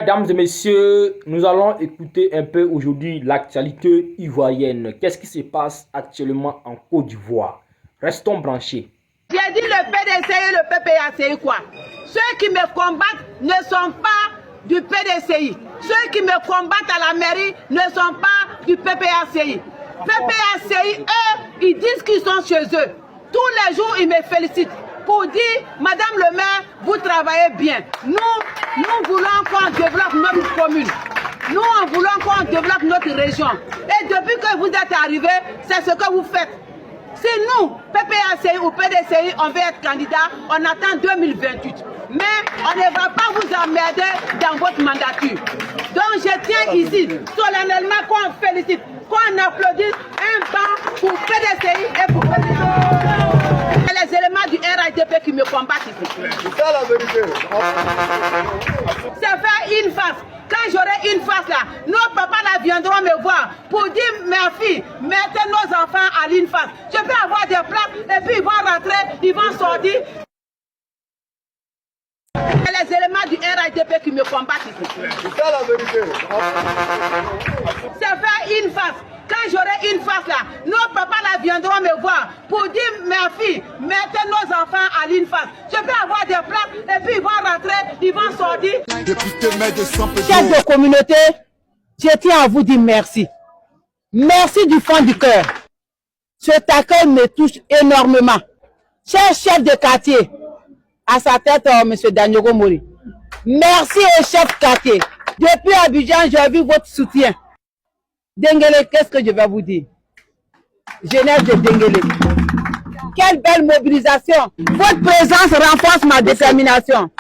Mesdames et messieurs, nous allons écouter un peu aujourd'hui l'actualité ivoirienne. Qu'est-ce qui se passe actuellement en Côte d'Ivoire? Restons branchés. J'ai dit le PDCI et le PPACI quoi? Ceux qui me combattent ne sont pas du PDCI. Ceux qui me combattent à la mairie ne sont pas du PPACI. PPACI, eux, ils disent qu'ils sont chez eux. Tous les jours, ils me félicitent pour dire, Madame le maire, vous travaillez bien. Nous voulons qu'on développe notre commune. Nous, on voulons qu'on développe notre région. Et depuis que vous êtes arrivés, c'est ce que vous faites. Si nous, PPACI ou PDCI, on veut être candidat, on attend 2028. Mais on ne va pas vous emmerder dans votre mandature. Donc je tiens ici, solennellement, qu'on félicite, qu'on applaudisse un banc pour PDCI et pour PDCI. C'est les éléments du RITP qui me combattent ici. C'est ça la vérité. C'est faire une face. Quand j'aurai une face là, nos papas là viendront me voir pour dire, ma fille, mettez nos enfants à l'une face. Je peux avoir des plaques et puis ils vont rentrer, ils vont sortir. C'est les éléments du RITP qui me combattent ici. C'est ça la vérité. C'est faire une face. Quand j'aurai une face là, nos papas là viendront me voir pour dire, ma fille, mettez nos enfants à l'une face. Je peux avoir des plaques et puis ils vont rentrer, ils vont sortir. Chef de communauté, je tiens à vous dire merci. Merci du fond du cœur. Cet accueil me touche énormément. Cher chef de quartier, à sa tête, M. Daniel Mori. Merci au chef quartier. Depuis Abidjan, j'ai vu votre soutien. Dengele, qu'est-ce que je vais vous dire? Jeunesse de Dengele. Quelle belle mobilisation. Votre présence renforce ma détermination.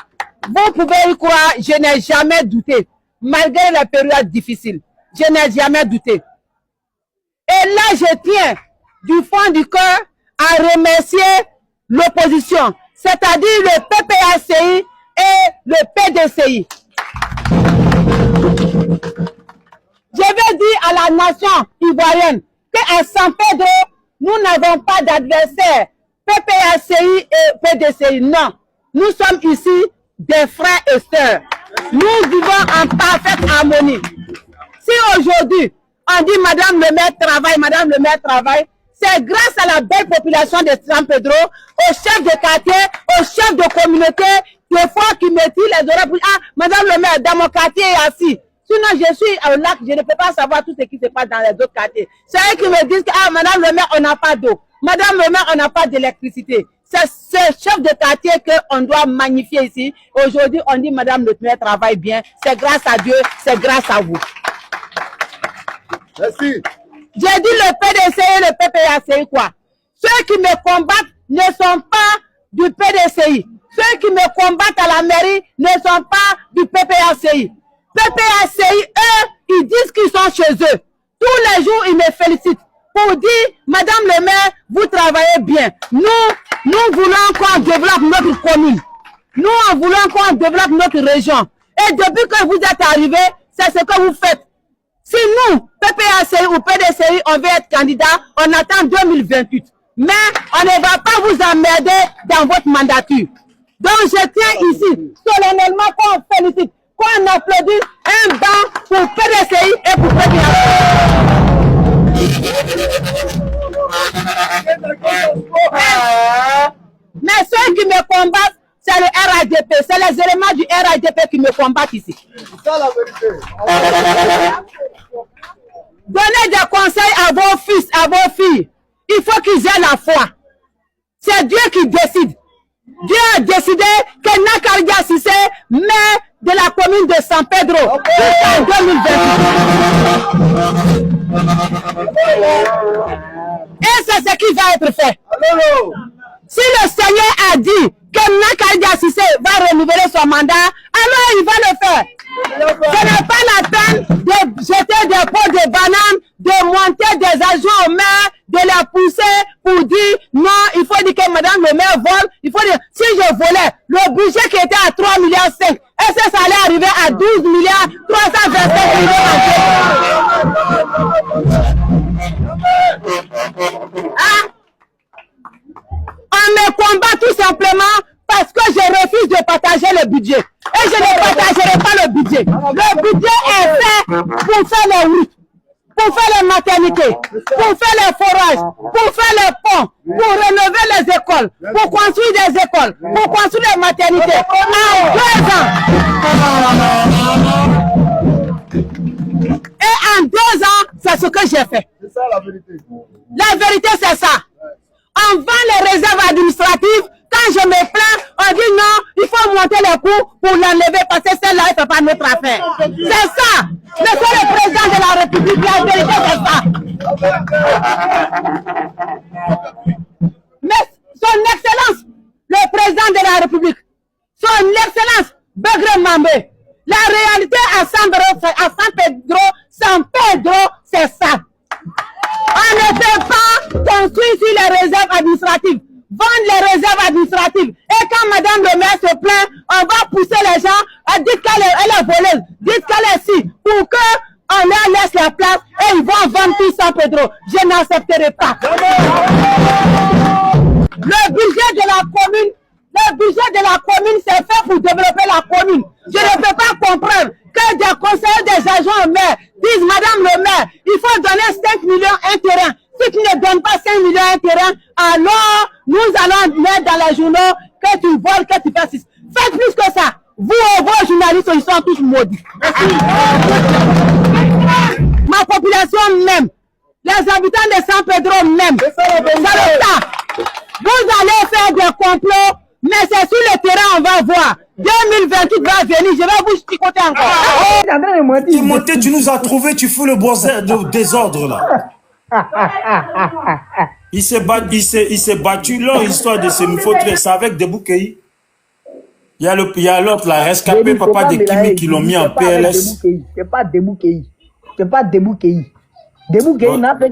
Vous pouvez y croire, je n'ai jamais douté. Malgré la période difficile, je n'ai jamais douté. Et là, je tiens du fond du cœur à remercier l'opposition, c'est-à-dire le PPACI et le PDCI. Je veux dire à la nation ivoirienne qu'à San Pedro, nous n'avons pas d'adversaire. PPACI et PDCI, non. Nous sommes ici des frères et sœurs. Nous vivons en parfaite harmonie. Si aujourd'hui, on dit Madame le maire travaille, Madame le maire travaille, c'est grâce à la belle population de San Pedro, aux chefs de quartier, aux chefs de communauté, des fois qui me tirent les oreilles pour dire, ah, Madame le maire, dans mon quartier est assis. Sinon, je suis au lac, je ne peux pas savoir tout ce qui se passe dans les autres quartiers. C'est eux qui me disent que, ah, Madame le maire, on n'a pas d'eau. Madame le maire, on n'a pas d'électricité. C'est ce chef de quartier qu'on doit magnifier ici. Aujourd'hui, on dit, Madame le maire travaille bien. C'est grâce à Dieu, c'est grâce à vous. Merci. J'ai dit le PDCI et le PPACI quoi? Ceux qui me combattent ne sont pas du PDCI. Ceux qui me combattent à la mairie ne sont pas du PPACI. PPACI, eux, ils disent qu'ils sont chez eux. Tous les jours, ils me félicitent pour dire, Madame le maire, vous travaillez bien. Nous voulons qu'on développe notre commune. Nous, on voulons qu'on développe notre région. Et depuis que vous êtes arrivés, c'est ce que vous faites. Si nous, PPACI ou PDCI, on veut être candidat, on attend 2028. Mais on ne va pas vous emmerder dans votre mandature. Donc je tiens ici, solennellement, qu'on félicite, qu'on applaudisse un banc pour PDCI et pour PPACI. Mais ceux qui me combattent, c'est le RIDP, c'est les éléments du RIDP qui me combattent ici. C'est ça la vérité. Donnez des conseils à vos fils, à vos filles. Il faut qu'ils aient la foi. C'est Dieu qui décide. Dieu a décidé que Nakaria Sissé, maire de la commune de San Pedro, jusqu'en 2028. Et c'est ce qui va être fait. Si le Seigneur a dit que Nakaria Sissé va renouveler son mandat, alors il va le faire. Ce n'est pas la peine de jeter des pots de bananes, de monter des agents au maire, de la pousser pour dire non, il faut dire que Madame le maire vole. Il faut dire, si je volais, le budget qui était à 3,5 milliards, est-ce que ça allait arriver à 12 milliards 325 millions? Hein? On me combat tout simplement parce que je refuse de partager le budget. Et je ne partagerai pas le budget. Le budget est fait pour faire les routes, pour faire les maternités, pour faire les forages, pour faire les ponts, pour rénover les écoles, pour construire des écoles, pour construire les maternités. En 2 ans, c'est ce que j'ai fait. C'est ça la vérité. La vérité, c'est ça. On vend les réserves administratives. Quand je me plains, on dit non, il faut monter les coûts pour l'enlever parce que celle-là, ce n'est pas notre affaire. C'est ça. Monsieur le président de la République, la vérité, c'est ça. Mais son Excellence, le président de la République, son Excellence, Begré Mambé, la réalité à San Pedro, c'est ça. On ne peut pas construire sur les réserves administratives, vendre les réserves administratives. Et quand Madame le maire se plaint, on va pousser les gens à dire qu'elle est voleuse, dites qu'elle est ici, pour qu'on leur laisse la place et ils vont vendre tout San Pedro. Je n'accepterai pas. Le budget de la commune, c'est fait pour développer la commune. Je ne peux pas comprendre que des conseillers, des agents au maire disent, Madame le maire, il faut donner 5 millions un terrain. Si tu ne donnes pas 5 millions un terrain, alors nous allons mettre dans les journaux que tu voles, que tu fasses. Faites plus que ça. Vous, vos journalistes, ils sont tous maudits. Ma population même, les habitants de San Pedro même, c'est le cas. Vous allez faire des complots, mais c'est sur le terrain on va voir. 2028 va venir, je vais vous chicoter encore. Timothée, tu nous as trouvé, tu fous le désordre là. Il s'est battu là, histoire de se nous foutre ça avec des bouquets. Il y a l'autre, la rescapé, papa de Kimi qui l'ont mis en PLS. C'est pas des bouquets. C'est pas des bouquets. Des bouquets, n'a pas.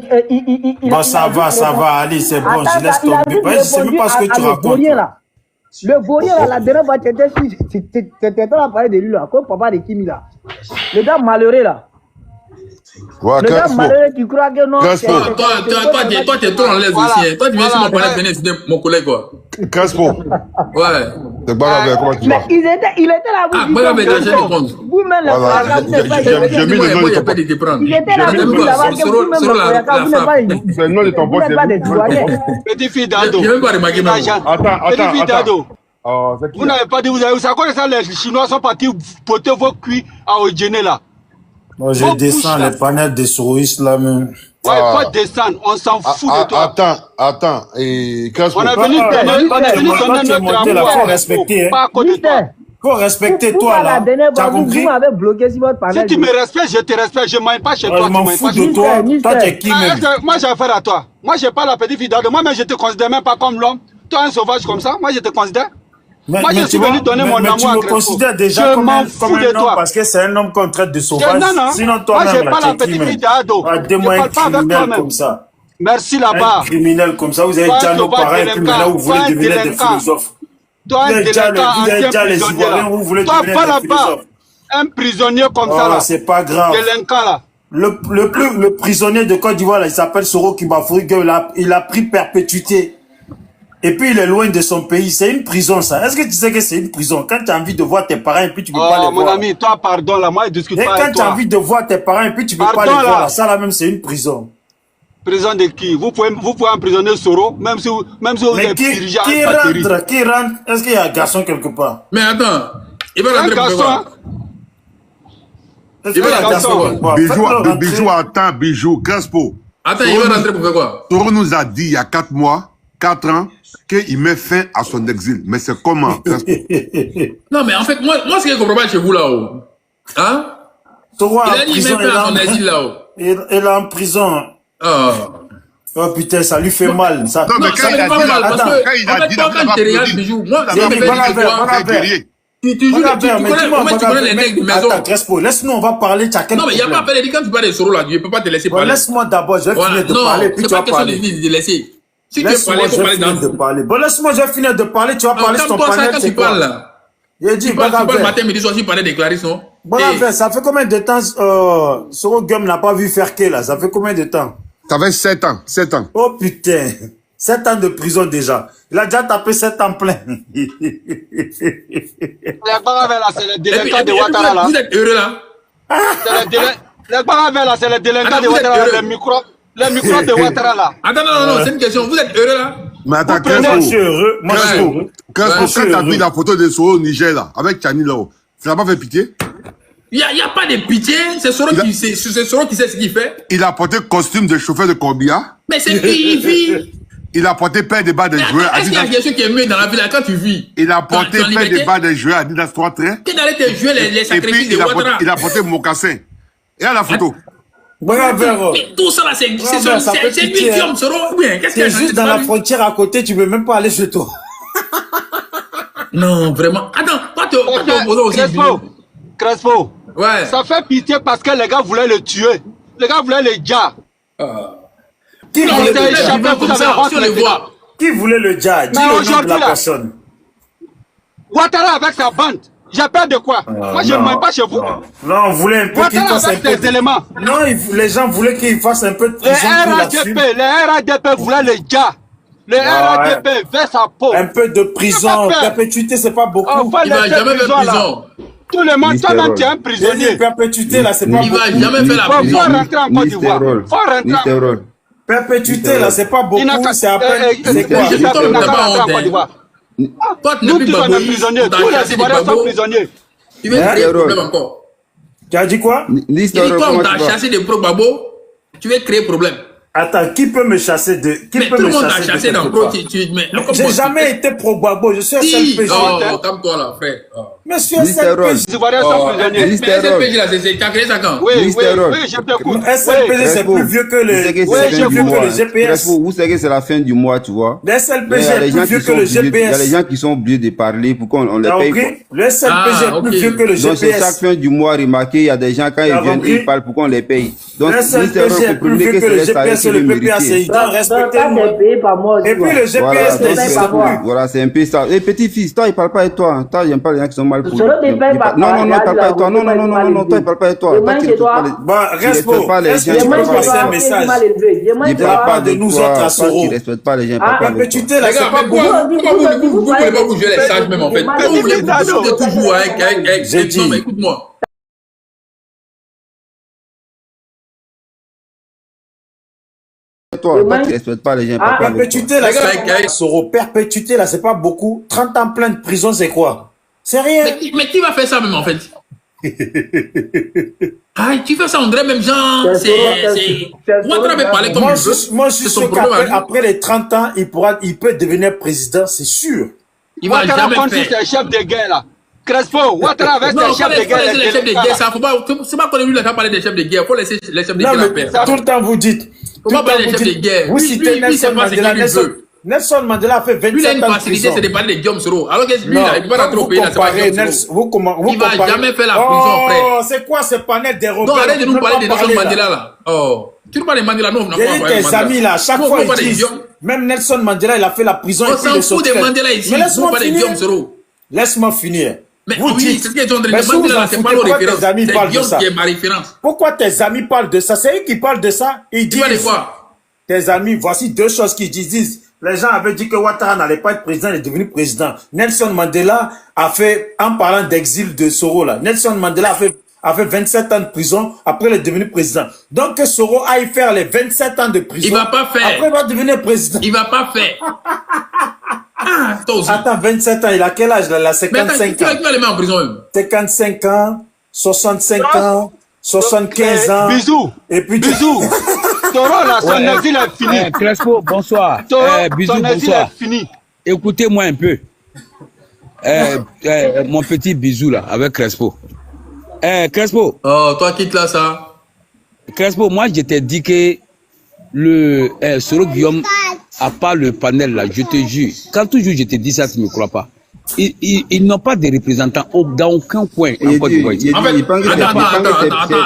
Bon, ça va, allez, c'est bon, je laisse tomber. Je sais même pas ce que tu racontes. Le vaurien, la dernière fois, tu étais là, parler de lui, là, comme papa de Kimi, là. Le gars malheureux, là. Ouais, le gars malheureux qui croit que non. Toi, t'es trop en l'aise aussi. Toi, tu viens sur mon palais, venir c'était mon collègue, quoi. Caspo. Ouais. C'est Bagabé, comment tu vas? Mais il était là, vous. Ah, Bagabé, j'ai de prendre. Vous-même, j'ai mis le nom de ton poste. Il était là, vous C'est le nom de ton poste. Petit fille d'ado. J'ai même pas remarqué, même. Attends. Vous n'avez pas dit, vous avez ça, quoi ça, les Chinois sont partis porter vos cuits à Ojene là. Moi, je descends les panels des souristes là même. Ouais, il faut descendre, on s'en fout de toi. Attends, et Caspo. On est venu donner notre amour. Faut respecter. Pas à côté de toi. Faut respecter toi là. T'as compris? Vous m'avez bloqué sur votre panel. Si tu me respectes, je te respecte. Je ne m'aille pas chez toi. Je m'en fous de toi. Toi, t'es qui même? Moi, j'ai affaire à toi. Moi, je n'ai pas la petite fille d'ado. Moi-même, je te considère même pas comme l'homme. Toi, un sauvage comme ça, moi, je te considère. Moi, je suis venu donner mon amour à Crespo. Tu me considères déjà comme un homme parce que c'est un homme qu'on traite de sauvage. Sinon, toi-même, là, t'es qui même? Dis-moi un criminel comme ça. Merci là-bas. Un criminel comme ça, vous avez déjà nos parents et puis maintenant vous voulez devenir des philosophes. Toi, un délinquant, les Ivoiriens, vous voulez toi, devenir des philosophes. Un prisonnier comme ça là. C'est pas grave. Délinquant là. Le prisonnier de Côte d'Ivoire, il s'appelle Soro Kibafouri, il a pris perpétuité. Et puis il est loin de son pays. C'est une prison ça. Est-ce que tu sais que c'est une prison? Quand tu as envie de voir tes parents et puis tu peux pas les voir. Mon ami, toi pardon là, moi je discute pas avec toi. Et quand tu as envie de voir tes parents et puis tu peux pas les voir, ça là même c'est une prison. Prison de qui? Vous pouvez emprisonner Soro, même si vous êtes dirigeant. Qui rentre? Est-ce qu'il y a un garçon quelque part? Mais attends, il va rentrer pour quoi? Il va rentrer Bijou, attends, Bijou, Caspo. Attends, il va rentrer pour faire quoi? Soro nous a dit il y a 4 ans, qu'il met fin à son exil. Mais c'est comment? Non, mais en fait, moi ce que je comprends pas chez vous là-haut. Hein? Il a dit qu'il met fin à son exil là-haut. Il est en prison. Oh putain, ça lui fait mal. Ça... Non, mais quand il a dit parce que, en fait, toi, quand tu regardes Bijou, moi, tu joues, tu connais les nègres de maison. Attends, Crespo, laisse-nous, on va parler. Non, mais il n'y a pas à parler. Quand tu parles de Soro là, je ne peux pas te laisser parler. Laisse-moi d'abord, je vais finir de parler. Non, c'est pas question de laisser. Si tu veux parler, il faut parler dans. Bon, laisse-moi, je vais finir de parler. Tu vas parler sur ton panel. Quand tu parles là. Tu parles matin, midi, soir, tu parlais des Clarisse, non? Bon, ça fait combien de temps Soro Guillaume n'a pas vu faire que là? Ça fait combien de temps? Ça fait 7 ans. Oh putain. 7 ans de prison déjà. Il a déjà tapé 7 ans plein. Les Baravels, là, c'est le délinquant de Ouattara, là. Vous êtes heureux, là? Les Baravels, là, c'est le délinquant de Ouattara, les micros de Ouattara, là. Attends, non, c'est une question. Vous êtes heureux, là? Mais attends, Moi, je suis heureux. Moi, je suis heureux. Quand tu as vu la photo de Soro au Niger, là, avec Chani là-haut, ça n'a pas fait pitié? Il n'y a pas de pitié. C'est Soro qui sait ce qu'il fait. Il a porté costume de chauffeur de combien? Mais c'est qui il vit. Il a porté paire de bas de joueurs. Est-ce qu'il y a quelque chose qui est mieux dans la vie là quand tu vis? Il a porté paire de bas de joueurs Adidas 3 traits. Qu'est-ce que tu jouer les sacrifices de Ouattara? Il a porté mocassin. Et à la photo. Mais tout ça là, c'est lui qui homme Soro. Qu'est-ce qu'il y a? juste dans la frontière à côté, tu ne peux même pas aller chez toi. Non, vraiment. Attends, toi, tu es opposant aussi. Crespo. Ouais. Ça fait pitié parce que les gars voulaient le tuer. Les gars voulaient le gars. Qui voulait le dja? Dis le nom de la personne. Ouattara avec sa bande. J'ai peur de quoi? Moi, je ne mens pas chez vous. Non, on voulait un peu qu'il fasse un peu d'éléments. Non, les gens voulaient qu'il fasse un peu de prison pour la fume. Les RADP voulaient le gars. Les RADP vers sa peau. Un peu de prison, perpétuité, c'est pas beaucoup. Il va jamais faire prison. Tout le monde, toi-même, tu es un prisonnier. Perpétuité, là, c'est pas beaucoup. Il va jamais faire la prison. Faut rentrer en Côte d'Ivoire. Faut rentrer. Perpétuité, là, c'est pas beaucoup. C'est à peine. C'est quoi? Toi, tu n'es plus babou. Tous les Ivoiriens sont prisonniers. Tu veux créer problème encore. Tu as dit quoi? Toi, on t'a chassé de pro-babo, tu veux créer problème. Attends, qui peut me chasser de... Qui mais peut tout le me monde t'a chasser chassé dans pro. J'ai jamais été pro-babo, je suis un SLPJ. Oh, calme-toi là, frère. Monsieur SLPJ. Les Ivoiriens sont prisonniers. Mais SLPJ là, tu as créé ça quand? Oui, je t'écoute. SLPJ, c'est plus vieux que le GPS. Vous savez que c'est la fin du mois, tu vois. Le SLPJ est plus vieux que le GPS. Il y a des gens qui sont obligés de parler pour qu'on les paye. Le SLPJ est plus vieux que le Donc, c'est chaque GPS. fin du mois, remarquez, il y a des gens, quand ils viennent, ils parlent pour qu'on les paye. Donc, Le SLPJ est plus vieux que le GPS et le PPACI. Respectez-moi. Et puis le GPS n'existe plus. Voilà, c'est un peu ça. Et petit-fils, toi, il parle pas avec toi. Toi, il n'y a pas les gens qui sont mal pour. Non, il parle pas avec toi. Non, toi, il parle pas avec toi. Bon, Respo, est-ce que tu peux passer un message? Il parle pas de nous autres à Soro. Il respecte pas les gens. Perpétuité, là, c'est pas beaucoup. Pourquoi vous voulez pas bouger les sages même en fait? Vous voulez toujours avec... Non, mais écoute-moi. Toi, tu respectes pas les gens. Perpétuité, là, Soro, perpétuité, là, c'est pas beaucoup. 30 ans plein de prison, c'est quoi? C'est rien. Mais qui va faire ça même en fait? Ah, tu fais ça, on dirait même genre. Ouattara va parler comme il veut. Moi, je suis sûr qu'après les 30 ans, il peut devenir président, c'est sûr. Il va jamais faire. C'est chef de guerre là. Crespo, Ouattara avec ses chefs de guerre. Les chefs de guerre, ça faut pas. C'est pas qu'on a vu les gens parler des chefs de guerre. Faut laisser les chefs de guerre la paix. Tout le temps vous dites. Faut pas parler des chefs de guerre. Vous citez Nelson Mandela. Nelson Mandela a fait 27 ans de prison. Lui, il a une facilité, c'est de parler de Guillaume Soro. Alors que lui, il ne peut pas rentrer au pays, là, c'est pas Guillaume Soro. Il va jamais faire la prison, frère. Oh, c'est quoi ce panel des rebelles? Non, arrête de nous parler de Nelson Mandela, là. Oh. Tu nous parles de Mandela, non, on n'a pas parlé de Mandela. Tes amis, là, chaque fois, ils disent, même Nelson Mandela, il a fait la prison. On s'en fout de Mandela ici. Mais laisse-moi finir. Laisse-moi finir. Mais oui, c'est ce qu'ils ont dit. Mandela, c'est pas nos références. C'est Guillaume qui est ma référence. Pourquoi tes amis parlent de ça? C'est eux qui parlent de ça. Ils disent. Tu vas quoi? Tes amis, voici deux choses qu'ils disent. Les gens avaient dit que Ouattara n'allait pas être président, il est devenu président. Nelson Mandela a fait, en parlant d'exil de Soro là, Nelson Mandela a fait 27 ans de prison, après il est devenu président. Donc que Soro aille faire les 27 ans de prison. Il va pas faire. Après il va devenir président. Il va pas faire. Ah, toi aussi. Attends, 27 ans, il a quel âge là? Il a 55 ans. Tu vas les mettre en prison même. 55 ans, 65 ans, 75 ans. Bisous. Et puis bisous. Soro, là, son exil est fini. Crespo, bonsoir. Bisous, son exil bonsoir. est fini. Écoutez-moi un peu. Mon petit bisou là, avec Crespo. Crespo. Oh, toi quitte là ça. Crespo, moi je t'ai dit que le Soro Guillaume a pas le panel là, je te jure. Quand toujours je te dis ça, tu ne me crois pas. Ils n'ont pas de représentants dans aucun coin en Côte d'Ivoire. Il pense que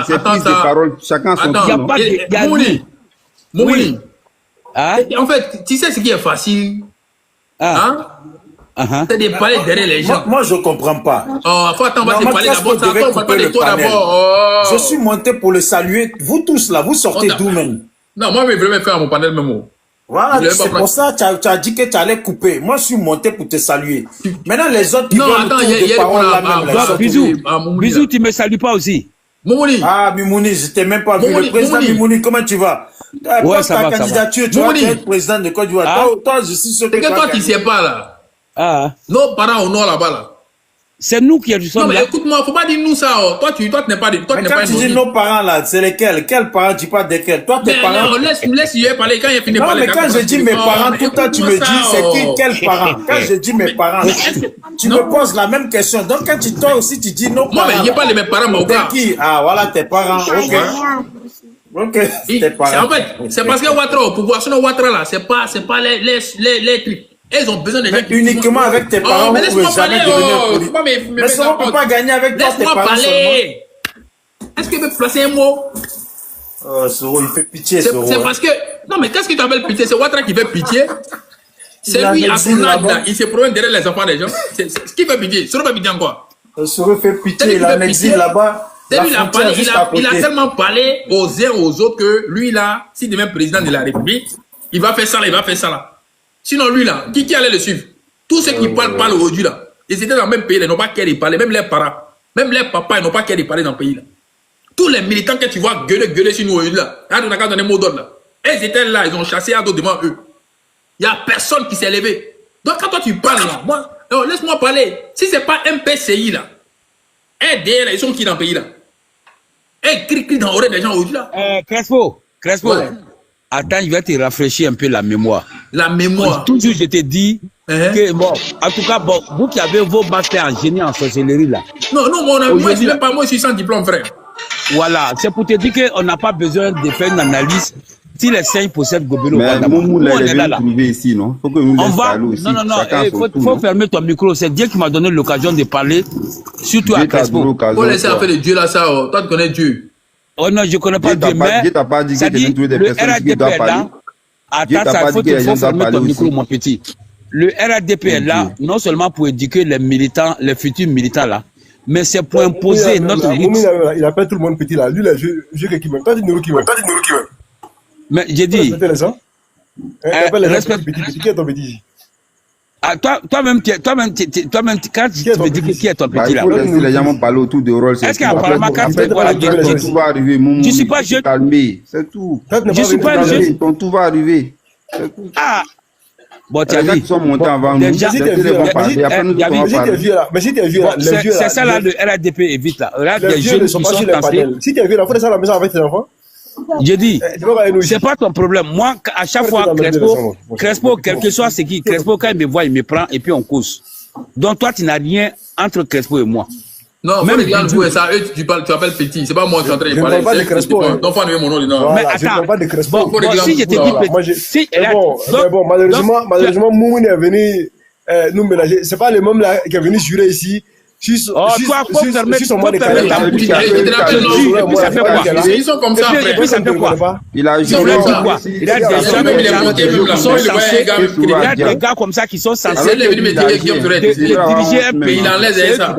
c'est prise de parole, chacun son tour. Il n'y a pas de... Mouli. Hein? En fait, tu sais ce qui est facile. Hein? C'est de parler derrière les gens. Moi, je ne comprends pas. Oh, faut attendre, on va se parler d'abord. On va parler de toi d'abord. Je suis monté pour le saluer. Vous tous là, vous sortez d'où même? Non, moi, je vais vraiment faire mon panel même. Voilà, c'est pour ça que tu as dit que tu allais couper. Moi, je suis monté pour te saluer. Maintenant, les autres qui non, attends, il y a Bisous, tu me salues pas aussi. Moumouni. Ah, Mimouni, je t'ai même pas vu. Le président Mimouni, comment tu vas? Ouais, ça va, ça va. Tu vas être président de Côte d'Ivoire. Toi, je suis sûr que toi, tu sais pas, là. Ah. Nos parents au nord, là-bas, là. C'est nous qui sommes là. Non, mais écoute-moi, faut pas dire nous ça. Oh. Toi, tu n'es pas... Toi, mais quand tu dis nos parents, là, c'est lesquels? Quels parents? Tu parles desquels? Toi, tes parents... Non, laisse y parler. Quand il finit de parler... Non, mais quand je dis mes parents, tout le temps, tu me dis, c'est qui? Quels parents? Quand je dis mes parents, tu me poses la même question. Donc, quand toi aussi, tu dis nos parents... Non, mais il n'y a pas les mêmes parents, mon gars. C'est qui? Ah, voilà, tes parents. Ok, tes parents. En fait, c'est parce que Ouattara, au pouvoir, sinon Ouattara, là, c'est pas les trucs. Ils ont besoin de gens qui... Uniquement avec tes parents, mais laisse-moi parler, mais ça, on peut pas gagner avec toi, tes parents. Laisse-moi parler. Est-ce que tu peux placer un mot? Soro, il fait pitié, Soro. C'est parce que... Non, mais qu'est-ce qui t'appelle pitié? C'est Ouattara qui fait pitié. C'est lui, à son âge, là, il se promène derrière les enfants des gens. C'est ce qui fait pitié. Soro fait pitié en quoi? Soro fait pitié, il a un exil là-bas. Il a tellement parlé aux uns aux autres que lui, là, s'il devient président de la République, il va faire ça là, il va faire ça là. Sinon, lui, là, qui allait le suivre? Tous ceux qui parlent aujourd'hui, là, ils étaient dans le même pays, ils n'ont pas qu'à y parler, même les parents, même les papas, ils n'ont pas qu'à y parler dans le pays, là. Tous les militants que tu vois gueuler sur nous, là, on a qu'à donner mot d'ordre, là. Ils étaient là, ils ont chassé à d'autres devant eux. Il n'y a personne qui s'est levé. Donc, quand toi, tu parles, là, moi, laisse-moi parler. Si ce n'est pas un PCI, là, ils sont qui dans le pays, là? Crie dans l'oreille des gens aujourd'hui, là. Crespo. Ouais. Attends, je vais te rafraîchir un peu la mémoire. La mémoire. Toujours, je te dis que, bon, en tout cas, bon, vous qui avez vos masters en génie, en sorcellerie, là. Non, moi, je suis sans diplôme, frère. Voilà, c'est pour te dire qu'on n'a pas besoin de faire une analyse. Si les 5 possèdent Gobelo, mais on est là. Ici, non? Faut que nous on va. Aussi. Non, il faut fermer ton micro. C'est Dieu qui m'a donné l'occasion de parler, surtout à Crespo. Faut laisser faire de Dieu là, ça. Toi, tu connais Dieu. Oh non, je ne connais pas Dieu, mais Dieu t'a pas dit que dit, des le personnes qui doivent parler. Attends, ça, faut fermer ton micro, mon petit. Le RADP est là, non seulement pour éduquer les militants, les futurs militants là, mais c'est pour imposer notre rythme. Il appelle tout le monde petit là. Lui, le jeu qui m'aime. Toi, tu nous qui m'aime. Mais j'ai dit. Respecte petit. Qui est ton petit? Ah, toi-même, quand tu me dis qui est ton petit là. Il faut laisser les gens parler autour de rôle. Est-ce qu'apparemment, quand tu vois la guerre, tout va arriver, Moumou. Je suis pas jeune. C'est tout. Je suis pas jeune. Tout va arriver. Ah! Bon, tu as vu. Ils sont montés avant nous. C'est ça là, le RADP évite là. Regarde les jeunes qui sont tassés. Si tu es vieux, il faut laisser à la maison avec tes enfants. Je dis, c'est pas ton problème. Moi, à chaque fois, Crespo, quel que soit ce qui, Crespo, quand il me voit, il me prend et puis on cause. Donc toi, tu n'as rien entre Crespo et moi. Non, même regarde vous et ça, eux, tu appelles petit. C'est pas moi qui suis en train de parler. Je ne parle pas de Crespo. Donc, faut enlever mon nom dedans. Mais attends, si je te dis petit, bon, malheureusement, Moumouni est venu nous mélanger. C'est pas le même là qui est venu jurer ici. Ils sont comme ça, et puis ça fait quoi? Il a juré quoi? Il a des gars comme ça qui sont censés diriger un pays. Il enlève ça.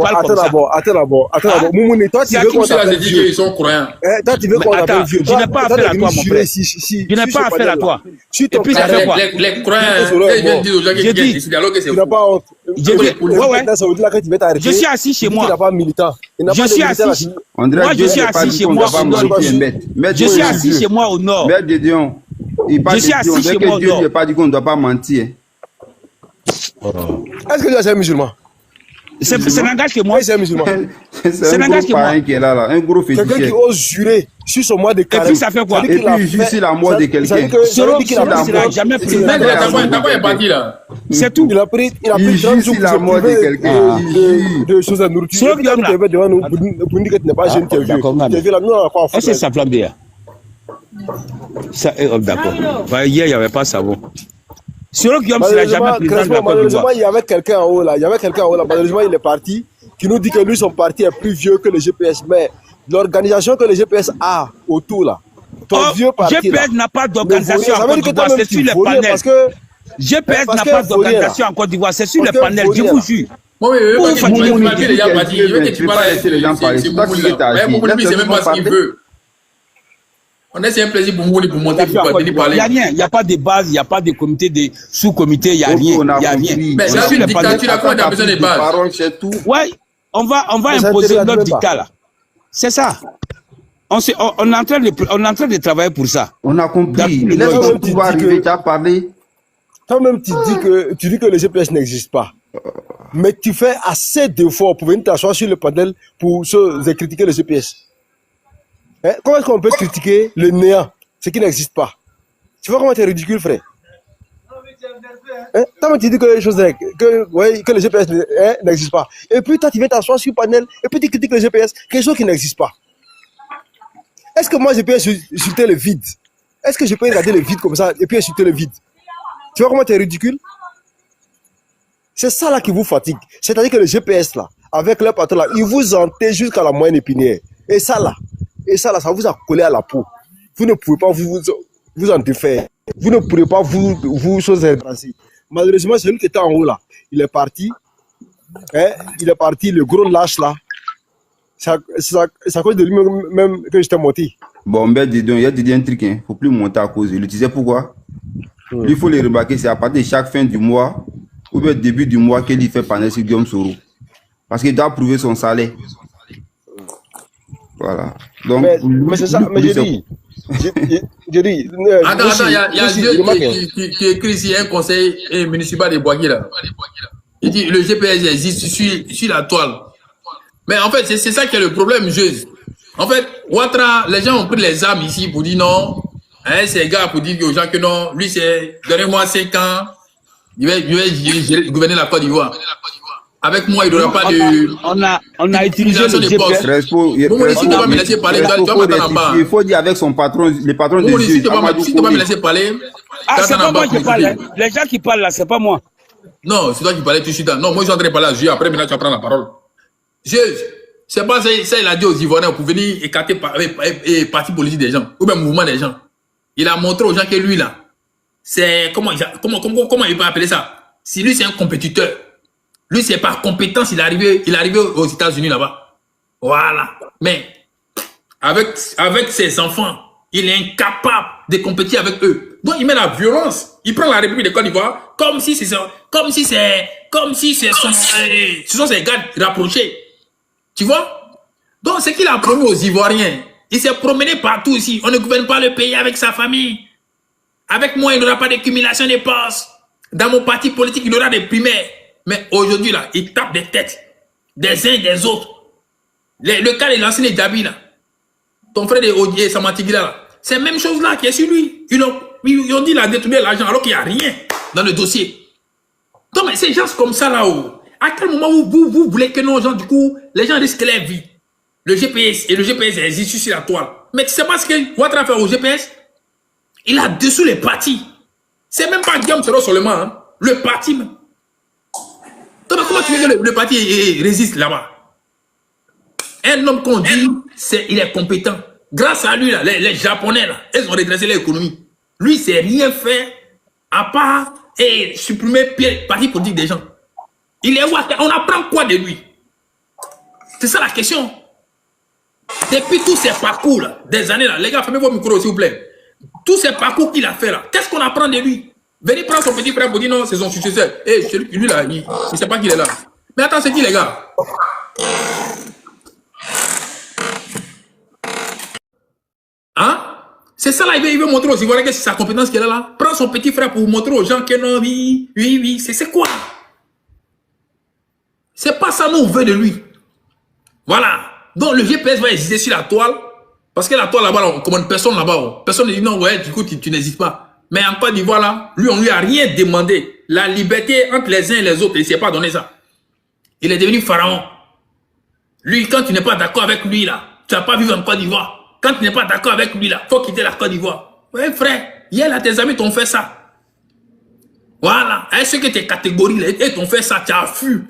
Attends d'abord. Moumouni, toi, tu veux qu'on t'appelle vieux? Ils sont croyants. Toi, tu veux qu'on t'appelle vieux? Je n'ai pas affaire à toi, mon frère. Je n'ai pas affaire à toi. Et puis ça fait quoi? Les croyants, ils viennent dire aux gens qu'ils décident alors que c'est fou. Je suis assis chez moi. Je suis assis. Moi, je suis assis chez moi au nord. Je suis assis chez moi au nord. Je suis assis chez moi au nord. Je n'ai pas dit qu'on ne doit pas mentir. Est-ce que tu es un musulman? Ça n'engage que moi. C'est un musulman. C'est un gros parrain qui est là, un gros féticheur. Quelqu'un qui ose jurer sur son mois de carême. Et puis ça fait quoi? Et puis il jure sur la mort de quelqu'un. Soro qui n'a jamais pris. T'as est parti là. C'est tout. Il a pris 30 jours sur la mort de quelqu'un. De choses à nourriture. Soro qui est devant nous pour nous dire que tu n'es pas jeune, tu es vieux. Tu es vieux là, nous on a quoi en fait. Est-ce que ça flamme bien? D'accord. Hier, il n'y avait pas savon. Soro Guillaume, il n'a jamais pris dans la Côte malheureusement, il y avait quelqu'un en haut là. Malheureusement, il est parti. Qui nous dit que lui, son parti est plus vieux que le GPS. Mais l'organisation que le GPS a autour là. Ton vieux parti. GPS n'a pas d'organisation en Côte d'Ivoire, c'est sur les panels. GPS n'a pas d'organisation en Côte d'Ivoire, c'est sur les panels, je vous jure. Oui, je vais que tu parles. C'est même pas ce qu'il veut. On a c'est un plaisir pour vous, pour monter, pour venir parler. Il n'y a rien, il n'y a pas de base, il n'y a pas de comité, de sous-comité, il n'y a rien. Il n'y a rien. Mais c'est une dictature, là, on a besoin de bases. Ouais, on va imposer notre dictat là. C'est ça. On est en train de travailler pour ça. On a compris. Laisse-moi pouvoir arriver, tu as parlé. Toi-même, tu dis que le GPS n'existe pas. Mais tu fais assez d'efforts pour venir t'asseoir sur le panel pour critiquer le GPS. Hein? Comment est-ce qu'on peut critiquer le néant, ce qui n'existe pas? Tu vois comment tu es ridicule, frère? Hein? Toi, tu dis que les choses que le GPS n'existe pas. Et puis toi, tu viens t'asseoir sur le panel et puis tu critiques le GPS, quelque chose qui n'existe pas. Est-ce que moi, je peux insulter le vide? Est-ce que je peux regarder le vide comme ça et puis insulter le vide? Tu vois comment tu es ridicule? C'est ça là qui vous fatigue. C'est-à-dire que le GPS là, avec leur patron là, il vous enterre jusqu'à la moyenne épinière. Et ça là, ça vous a collé à la peau. Vous ne pouvez pas vous en défaire. Vous ne pourrez pas vous choses intéresser. Malheureusement, celui qui était en haut là, il est parti. Hein, il est parti, le gros lâche là. C'est à cause de lui-même que j'étais monté. Bon, mais dis donc, il y a dit un truc, hein. Faut plus monter à cause. Il disait pourquoi? Il faut les remarquer, c'est à partir de chaque fin du mois ou bien début du mois qu'il fait panel sur Guillaume Soro. Parce qu'il doit prouver son salaire. Voilà. Donc, mais c'est ça, mais je dis. Attends, il y a Dieu qui écrit ici un conseil municipal de Boigui là. Il dit le GPS existe sur la toile. Mais en fait, c'est ça qui est le problème, Jeuse. En fait, Ouattara, les gens ont pris les armes ici pour dire non. Hein, ces gars pour dire aux gens que non, lui c'est, donnez-moi 5 ans, il va gouverner la Côte d'Ivoire. Avec moi, il n'y aura pas de... On a utilisé le GPS. Il faut dire avec son patron, le patron de Dieu. Si tu vas me laisser parler... Ah, c'est pas moi qui parle. Les gens qui parlent là, c'est pas moi. Non, c'est toi qui parlais tout de suite. Non, moi je suis en train de parler à Dieu. Après, maintenant tu vas prendre la parole. Dieu, c'est pas ça, il a dit aux Ivoiriens pour venir écarter parti politique des gens, ou même mouvement des gens. Il a montré aux gens que lui là, c'est... Comment il peut appeler ça? Si lui c'est un compétiteur, lui c'est par compétence, il est arrivé aux États-Unis là-bas. Voilà. Mais avec ses enfants, il est incapable de compétir avec eux. Donc il met la violence. Il prend la République de Côte d'Ivoire comme si ce sont ses gars rapprochés. Tu vois? Donc ce qu'il a promis aux Ivoiriens, il s'est promené partout ici. On ne gouverne pas le pays avec sa famille. Avec moi, il n'y aura pas d'accumulation des postes. Dans mon parti politique, il y aura des primaires. Mais aujourd'hui, là, il tape des têtes. Des uns et des autres. Le cas de l'ancien Dabi, là. Ton frère de Odier, Samatigila, là. C'est la même chose là qui est sur lui. Ils ont dit qu'il a détourné l'argent alors qu'il n'y a rien dans le dossier. Donc, mais ces gens comme ça là-haut, à quel moment vous voulez que nos gens, du coup, les gens risquent leur vie? Le GPS existe sur la toile. Mais tu sais pas ce que Ouattara fait au GPS? Il a dessous les partis. C'est même pas Guillaume Soro seulement, hein. Le parti même. Donc, comment tu veux que le parti résiste là-bas? Un homme qu'on dit, il est compétent. Grâce à lui, là, les Japonais, là, ils ont redressé l'économie. Lui, c'est rien fait à part supprimer parti politique des gens. Il est où? On apprend quoi de lui? C'est ça la question. Depuis tous ces parcours là, des années là, les gars, fermez vos micros s'il vous plaît. Tous ces parcours qu'il a fait là, qu'est-ce qu'on apprend de lui? Venez prendre son petit frère pour dire non, c'est son successeur. Et lui là, il ne sait pas qu'il est là. Mais attends, c'est qui les gars? Hein? C'est ça là, il veut montrer aux Ivoiriens que c'est sa compétence qu'il a là. Prends son petit frère pour montrer aux gens que non, oui, c'est quoi? C'est pas ça, nous, on veut de lui. Voilà. Donc, le GPS va exister sur la toile. Parce que la toile là-bas, on commande personne là-bas. Personne ne dit non, ouais, du coup, tu n'hésites pas. Mais en Côte d'Ivoire là, lui, on lui a rien demandé. La liberté entre les uns et les autres, il ne s'est pas donné ça. Il est devenu pharaon. Lui, quand tu n'es pas d'accord avec lui là, tu n'as pas vivre en Côte d'Ivoire. Quand tu n'es pas d'accord avec lui là, il faut quitter la Côte d'Ivoire. Ouais, frère, hier là, tes amis t'ont fait ça. Voilà. Est-ce que tes catégories là, ils t'ont fait ça, tu as fui.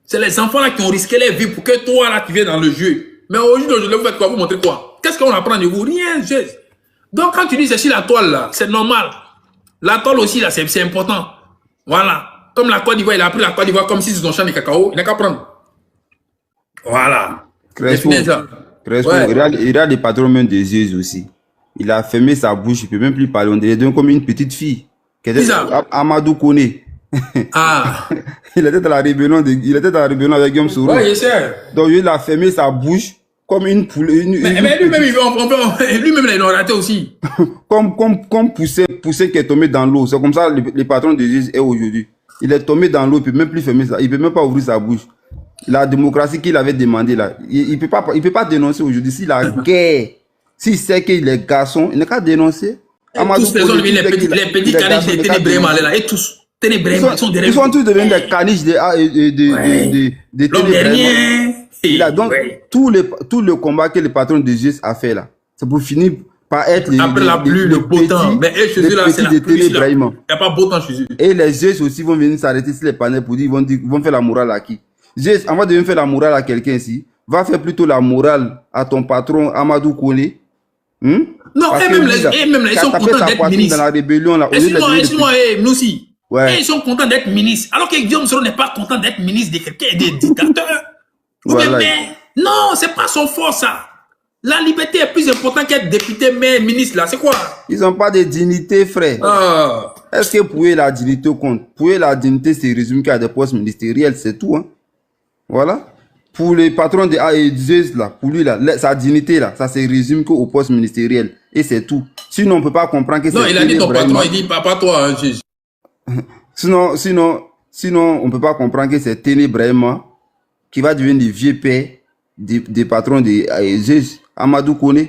C'est les enfants là qui ont risqué leur vie pour que toi là, tu viennes dans le jeu. Mais aujourd'hui, vous faites quoi? Vous montrez quoi? Qu'est-ce qu'on apprend de vous? Rien, juste. Donc, quand tu dis c'est sur la toile là, c'est normal. La toile aussi là, c'est important. Voilà. Comme la Côte d'Ivoire, il a pris la Côte d'Ivoire comme si c'était son champ de cacao. Il n'a qu'à prendre. Voilà. Crespo, ouais. Il y a des patrons même des yeux aussi. Il a fermé sa bouche, il ne peut même plus parler. On est devenu comme une petite fille. Amadou Kone. Ah. Il était dans la rébellion avec Guillaume Soro. Oui, je sais. Donc il a fermé sa bouche comme une poule. Mais lui-même, il a raté aussi. comme poussé qui est tombé dans l'eau. C'est comme ça le patron de Jésus est aujourd'hui. Il est tombé dans l'eau, il ne peut même plus fermer ça. Il ne peut même pas ouvrir sa bouche. La démocratie qu'il avait demandé là, il ne peut pas dénoncer aujourd'hui. Si la guerre, s'il sait qu'il est garçon, il n'a qu'à dénoncer. Tous les petits caniches de Ténébrema là, et tous. Ténébrema, ils sont tous devenus des caniches de Ténébrema. Il a donc tout le combat que le patron de Jésus a fait là. C'est pour finir par être après la pluie, le beau temps. Mais Jésus là, c'est la pluie. Il n'y a pas beau temps chez Jésus. Et les Jésus aussi vont venir s'arrêter sur les panels pour dire ils vont faire la morale à qui? Jésus, avant de faire la morale à quelqu'un ici, va faire plutôt la morale à ton patron Amadou Kone. Non, et même les, ils sont contents d'être ministres. Dans la rébellion là. Excuse-moi, nous aussi. Ouais. Et ils sont contents d'être ministres. Alors que Guillaume Soro n'est pas content d'être ministre de quelqu'un, des dictateurs. Voilà. Mais non, c'est pas son fort ça. La liberté est plus importante qu'être député, maire, ministre là. C'est quoi? Ils n'ont pas de dignité, frère. Est-ce que pour eux la dignité compte? Pour eux la dignité c'est résume qu'à des postes ministériels, c'est tout. Hein? Voilà. Pour les patrons de AEDZ là, pour lui là, sa dignité là, ça se résume qu'au poste ministériel. Et c'est tout. Sinon on peut pas comprendre que c'est. Non, il a dit ton patron, il dit pas toi, hein, sinon on peut pas comprendre que c'est Ténébrema qui va devenir le vieux père des patrons de AEDZ, Amadou Kone,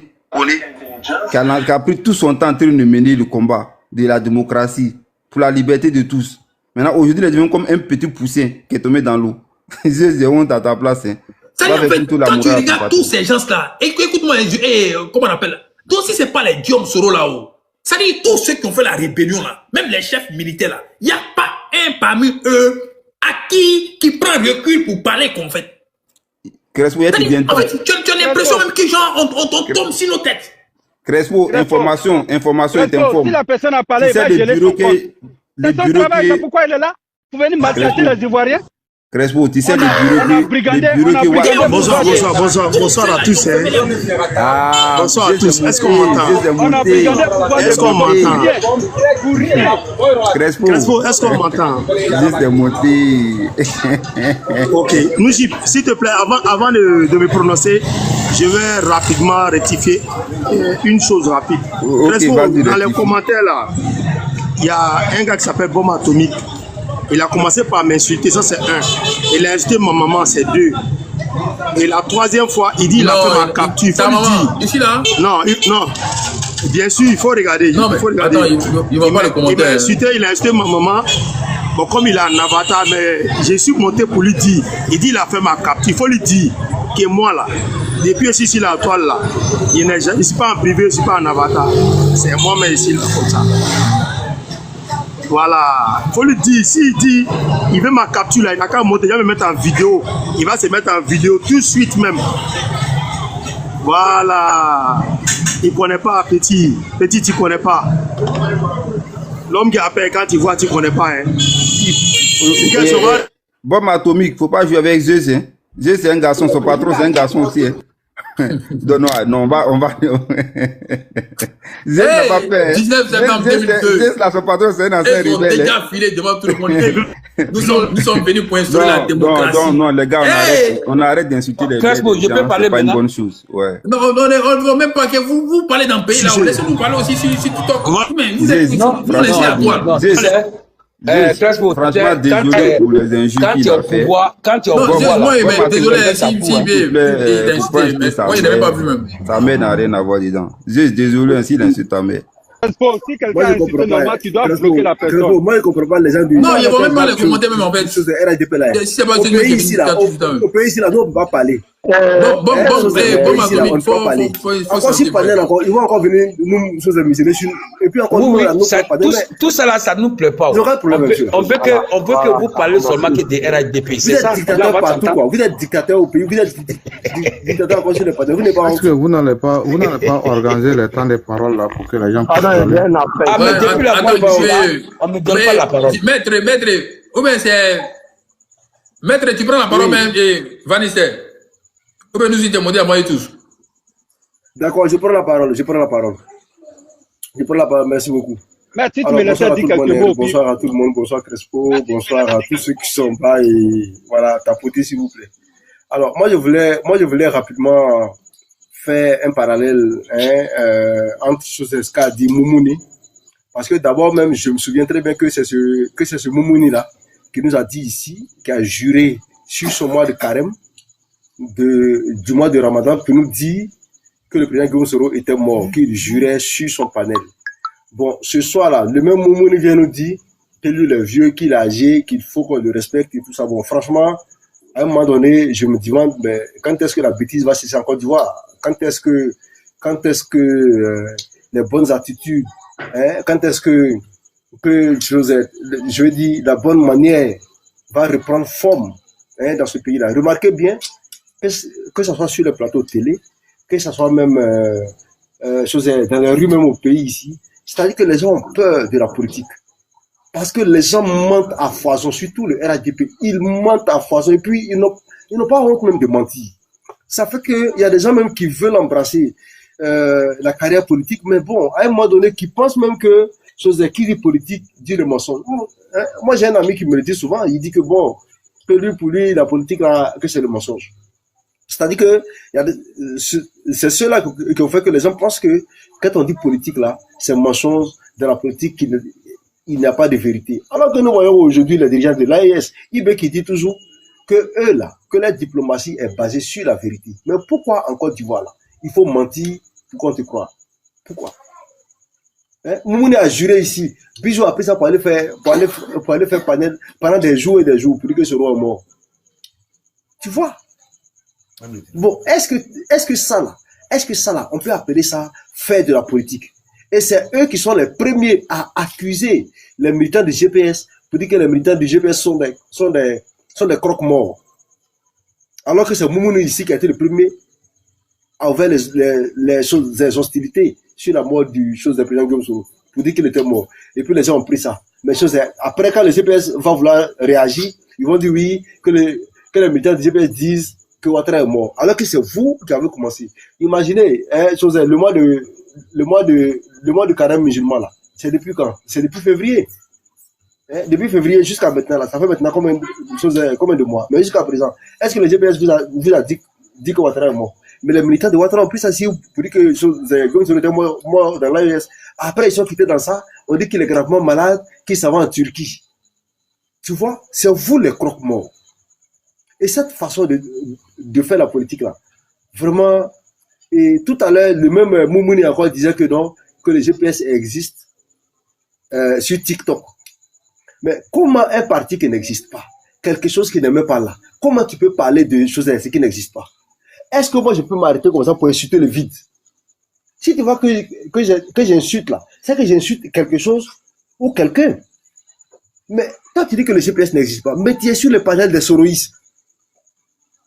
qui a pris tout son temps en train de mener le combat de la démocratie pour la liberté de tous. Maintenant aujourd'hui il est devenu comme un petit poussin qui est tombé dans l'eau. J'ai honte à ta place. Hein. Ça en fait, quand tu regardes tous ces gens-là, écoute-moi, comment on appelle? Donc si c'est pas les Guillaume Soro là-haut, ça dit tous ceux qui ont fait la rébellion là, même les chefs militaires là, il n'y a pas un parmi eux à qui prend recul pour parler qu'on fait. Crespo, en fait, tu as l'impression même que genre on tombe sur nos têtes. Crespo, information est informe. Si la personne a parlé, il va geler son poste. C'est son travail, c'est pourquoi il est là? Pour venir maltraiter les Ivoiriens? Crespo, tu sais le bureau qui... Bonsoir à tous. Bonsoir à tous. Est-ce qu'on m'entend? Est-ce qu'on m'entend? Crespo, est-ce qu'on m'entend? Ok. Moujib, s'il te plaît, avant de me prononcer, je vais rapidement rectifier une chose rapide. Crespo, dans les commentaires là, il y a un gars qui s'appelle Bombe Atomique. Il a commencé par m'insulter, ça c'est un. Il a insulté ma maman, c'est deux. Et la troisième fois, il dit il a fait ma capture. Il faut lui dire. Ici là? Non. Bien sûr, il faut regarder. Non, mais regarder. Attends, il va pas le commentaire. Il a insulté ma maman. Bon, comme il a un avatar, mais je suis monté pour lui dire. Il dit il a fait ma capture. Il faut lui dire que moi là, depuis ici sur la toile là, je ne suis pas en privé, je ne suis pas en avatar. C'est moi-même ici là, comme ça. Voilà, il faut lui dire, s'il dit, il veut ma capture là, il n'a qu'à monter, il va me mettre en vidéo. Il va se mettre en vidéo tout de suite même. Voilà. Il ne connaît pas, petit. Petit, tu ne connais pas. L'homme qui appelle quand il voit, tu ne connais pas. Hein. Bombe atomique, il ne faut pas jouer avec Zeus. Hein. Zeus, c'est un garçon, son patron, c'est un garçon aussi. Hein. Non, on va. Zeus n'a pas fait. 19 septembre 2002. Zeus, là, son patron, c'est un ancien rebelle. Ils ont déjà filé devant tout le monde. Nous sommes venus pour instaurer la démocratie. Non, les gars, on arrête d'insulter les gens. Je peux parler maintenant. C'est pas une bonne chose. Ouais. Non, on ne veut même pas que vous parlez d'un pays là. Laissez-nous parler aussi sur TikTok. Mais vous êtes laissés à poil. Franchement, désolé pour les injures qu'il a fait. Quand tu es au pouvoir, moi, désolé s'il moi, il n'avait pas vu même. Ta mère n'a rien à voir dedans. Juste désolé s'il insulte ta mère. Si quelqu'un insulte normal, tu dois bloquer la personne. Moi, je ne comprends pas les gens du... Non, ils ne vont même pas les commenter même en fait. Si c'est pas au pays ici, là, nous, on ne peut pas parler. Bon, atomique, encore si panel encore, ils vont encore venir nous choses émissionner et puis encore tout ça là, ça nous plaît pas. On veut que vous parlez seulement que des RHDP. C'est ça. Vous êtes dictateur partout quoi. Vous êtes dictateur au pays, vous êtes dictateur encore sur les panels. Est-ce que vous n'allez pas organiser le temps de parole là pour que les gens puissent parler? Mais depuis la fois, on ne donne pas la parole. Maître, ou bien c'est maître, tu prends la parole même et Vanister. Nous y demandons à moi et tous. D'accord, je prends la parole. Je prends la parole, merci beaucoup. Mais si tu Alors, me laissais dire quelques mots, bonsoir à tout le monde, bonsoir Crespo, bonsoir à tous ceux qui sont là et voilà, tapoter s'il vous plaît. Alors, moi je voulais rapidement faire un parallèle entre ce qu'a dit Moumouni, parce que d'abord même, je me souviens très bien que c'est ce Moumouni-là qui nous a dit ici, qui a juré sur son mois de carême, du mois de Ramadan, pour nous dire que le président Guillaume Soro était mort, qu'il jurait sur son panel. Bon, ce soir-là, le même Moumouni vient nous dire que lui, le vieux, qu'il est âgé, qu'il faut qu'on le respecte et tout ça. Bon, franchement, à un moment donné, je me demande, mais quand est-ce que la bêtise va cesser en Côte d'Ivoire? Quand est-ce que les bonnes attitudes, quand est-ce que je veux dire, la bonne manière va reprendre forme dans ce pays-là? Remarquez bien que ce soit sur le plateau de télé, que ce soit même dans les rues, même au pays ici, c'est-à-dire que les gens ont peur de la politique. Parce que les gens mentent à foison, surtout le RHDP, ils mentent à foison et puis ils n'ont pas honte même de mentir. Ça fait qu'il y a des gens même qui veulent embrasser la carrière politique, mais bon, à un moment donné, qui pensent même que qui dit politique dit le mensonge. Moi, j'ai un ami qui me le dit souvent, il dit que bon, que pour lui, la politique, là, que c'est le mensonge. C'est-à-dire que c'est ceux-là qui ont fait que les gens pensent que quand on dit politique, là, c'est mensonge dans la politique, il n'y a pas de vérité. Alors que nous voyons aujourd'hui les dirigeants de l'AES, IB qui dit toujours que eux, là, que la diplomatie est basée sur la vérité. Mais pourquoi en Côte d'Ivoire, là, il faut mentir pour qu'on te croie? Pourquoi? Moumouni a juré ici. Bijou a pris ça pour aller faire panel pendant des jours et des jours pour dire que ce roi est mort. Tu vois? Bon, est-ce que ça là, on peut appeler ça faire de la politique? Et c'est eux qui sont les premiers à accuser les militants du GPS pour dire que les militants du GPS sont des croque-morts. Alors que c'est Moumouni ici qui a été le premier à ouvrir les hostilités sur la mort du président Guillaume Soro pour dire qu'il était mort. Et puis les gens ont pris ça. Mais après, quand le GPS va vouloir réagir, ils vont dire oui, que les militants du GPS disent que Ouattara est mort. Alors que c'est vous qui avez commencé. Imaginez, le mois de carême musulman là, c'est depuis quand? C'est depuis février. Depuis février jusqu'à maintenant là, ça fait maintenant combien de mois? Mais jusqu'à présent, est-ce que le GPS vous a dit que Ouattara est mort? Mais les militants de Ouattara ont pris ça ici pour dire que Guillaume Soro était mort dans l'AES. Après, ils sont quittés dans ça. On dit qu'il est gravement malade, qu'il s'en va en Turquie. Tu vois, c'est vous les croque-morts. Et cette façon de faire la politique là, vraiment, et tout à l'heure, le même Moumouni encore disait que non, que le GPS existe sur TikTok. Mais comment un parti qui n'existe pas, quelque chose qui n'est même pas là, comment tu peux parler de choses qui n'existent pas? Est-ce que moi je peux m'arrêter comme ça pour insulter le vide? Si tu vois que j'insulte là, c'est que j'insulte quelque chose ou quelqu'un. Mais quand tu dis que le GPS n'existe pas, mais tu es sur le panel des soroïstes.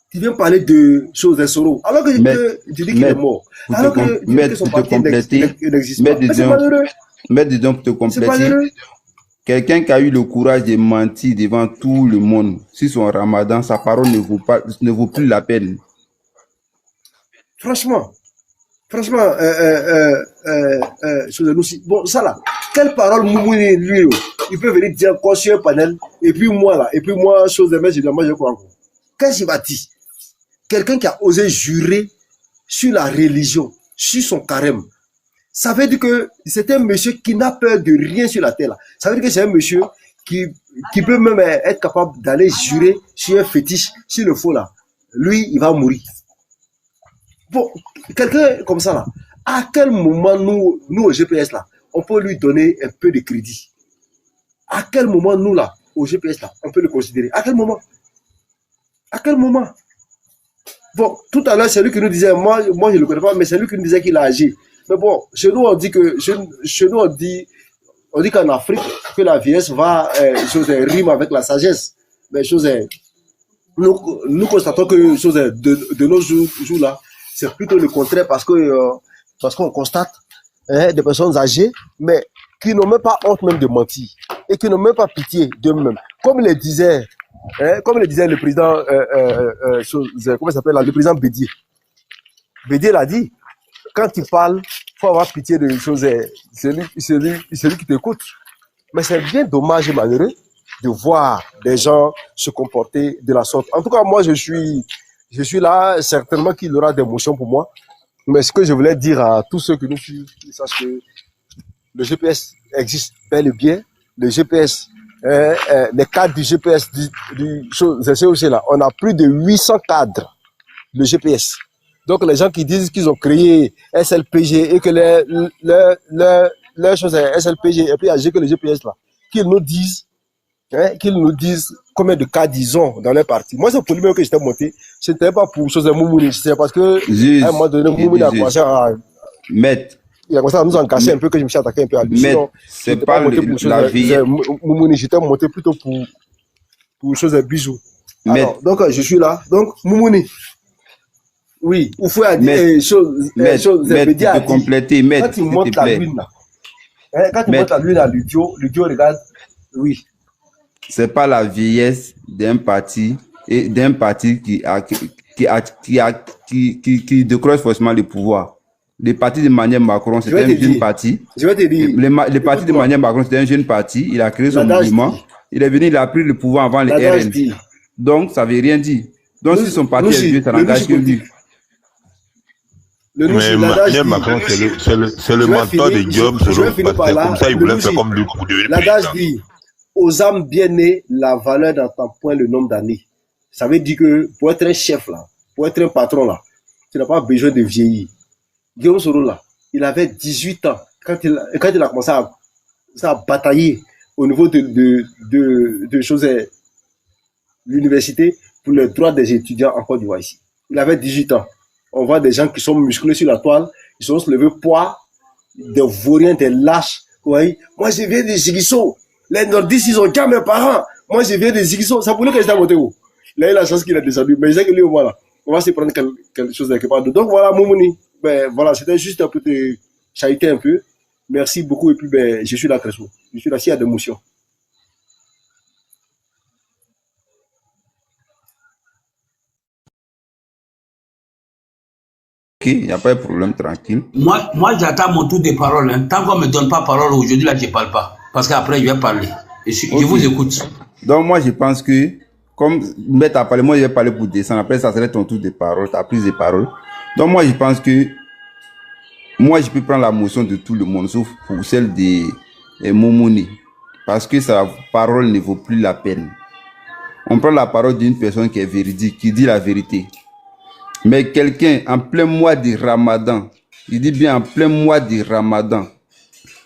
Tu viens parler de choses des Soro, alors que tu dis qu'il est mort. Alors que tu dis que son parti n'existe pas. Mais c'est malheureux. Mais disons pour te compléter, quelqu'un qui a eu le courage de mentir devant tout le monde sur son ramadan, sa parole ne vaut plus la peine. Franchement, bon, ça là, quelle parole Moumouni, lui, il peut venir dire quoi sur un panel, et puis moi, chose de moi, je crois encore. Qu'est-ce qu'il va dire? Quelqu'un qui a osé jurer sur la religion, sur son carême. Ça veut dire que c'est un monsieur qui n'a peur de rien sur la terre. Là. Ça veut dire que c'est un monsieur qui peut même être capable d'aller jurer sur un fétiche, sur le faux là. Lui, il va mourir. Bon, quelqu'un comme ça là, à quel moment nous au GPS là, on peut lui donner un peu de crédit? À quel moment nous là, au GPS là, on peut le considérer? À quel moment? À quel moment? Bon, tout à l'heure, c'est lui qui nous disait, moi je ne le connais pas, mais c'est lui qui nous disait qu'il a agi. Mais bon, chez nous, on dit qu'en Afrique, que la vieillesse va, rime avec la sagesse. Mais nous constatons que de nos jours là, c'est plutôt le contraire parce qu'on constate des personnes âgées, mais qui n'ont même pas honte même de mentir et qui n'ont même pas pitié d'eux-mêmes. Comme le disait le président, comment il s'appelle là, le président Bédier. Bédier l'a dit, quand tu parles, il faut avoir pitié de choses. Celui qui t'écoute. Mais c'est bien dommage et malheureux de voir des gens se comporter de la sorte. En tout cas, moi, je suis là. Certainement qu'il y aura des motions pour moi. Mais ce que je voulais dire à tous ceux qui nous suivent, ils sachent que le GPS existe bel et bien. Le GPS, les cadres du GPS, du COC là, on a plus de 800 cadres, le GPS. Donc, les gens qui disent qu'ils ont créé SLPG et que leur chose est SLPG et puis agir que le GPS là, qu'ils nous disent combien de cadres ils ont dans leur parti. Moi, c'est pour lui-même que j'étais monté. Ce n'était pas pour chose de Moumouni. C'est parce que, à un moment donné, Moumouni a commencé à. Maître. Il a commencé à nous encaisser un peu, que je me suis attaqué un peu à lui. Mais c'est pas la vie. Moumouni, j'étais monté plutôt pour chose de bijoux. Alors, donc, je suis là. Donc, Moumouni. Oui, il faut dire des choses. Mais tu peux compléter, mais quand tu montes la lune là, quand tu montes la lune à l'Udio regarde, oui. C'est pas la vieillesse d'un parti et d'un parti qui décroche forcément le pouvoir. Le parti de manière Macron, c'était un jeune parti. Je vais te dire. Le parti de manière Macron, c'était un jeune parti. Il a créé son mouvement. Il est venu, il a pris le pouvoir avant les RN. Donc, ça veut rien dire. Donc, si son parti est vieux, ça n'engage que lui. Mais Emmanuel Macron, c'est le mentor de Guillaume Soro. Parce que comme ça, il voulait faire comme lui pour devenir président. L'adage dit, aux âmes bien nées, la valeur n'entend point le nombre d'années. Ça veut dire que pour être un chef là, pour être un patron là, tu n'as pas besoin de vieillir. Guillaume Soro là, il avait 18 ans quand il a commencé à batailler au niveau de choses, l'université pour le droit des étudiants en Côte d'Ivoire ici. Il avait 18 ans. On voit des gens qui sont musclés sur la toile, ils sont levés poids, des vauriens, des lâches. Ouais. Moi, je viens des Ziguisso. Les nordistes, ils ont qu'à mes parents. Moi, je viens des Ziguisso. Ça voulait que j'étais à monter où? Il a eu la chance qu'il a descendu. Mais je sais que lui, voilà. On va se prendre quelque chose quelque part. Donc voilà, Moumouni. Ben, voilà, c'était juste un peu de charité un peu. Merci beaucoup. Et puis, ben, je suis là, Cressou. Je suis là, s'il y a des motions. Il n'y a pas de problème, tranquille. Moi j'attends mon tour de parole. Hein. Tant qu'on ne me donne pas parole aujourd'hui, là, je ne parle pas. Parce qu'après, je vais parler. Je vous écoute. Donc, moi, je pense que, comme Maître a parlé, moi, je vais parler pour descendre. Après, ça serait ton tour de parole, ta prise de parole. Donc, moi, je pense que, moi, je peux prendre la motion de tout le monde, sauf pour celle de Moumouni. Parce que sa parole ne vaut plus la peine. On prend la parole d'une personne qui est véridique, qui dit la vérité. Mais quelqu'un en plein mois de Ramadan, il dit bien en plein mois de Ramadan,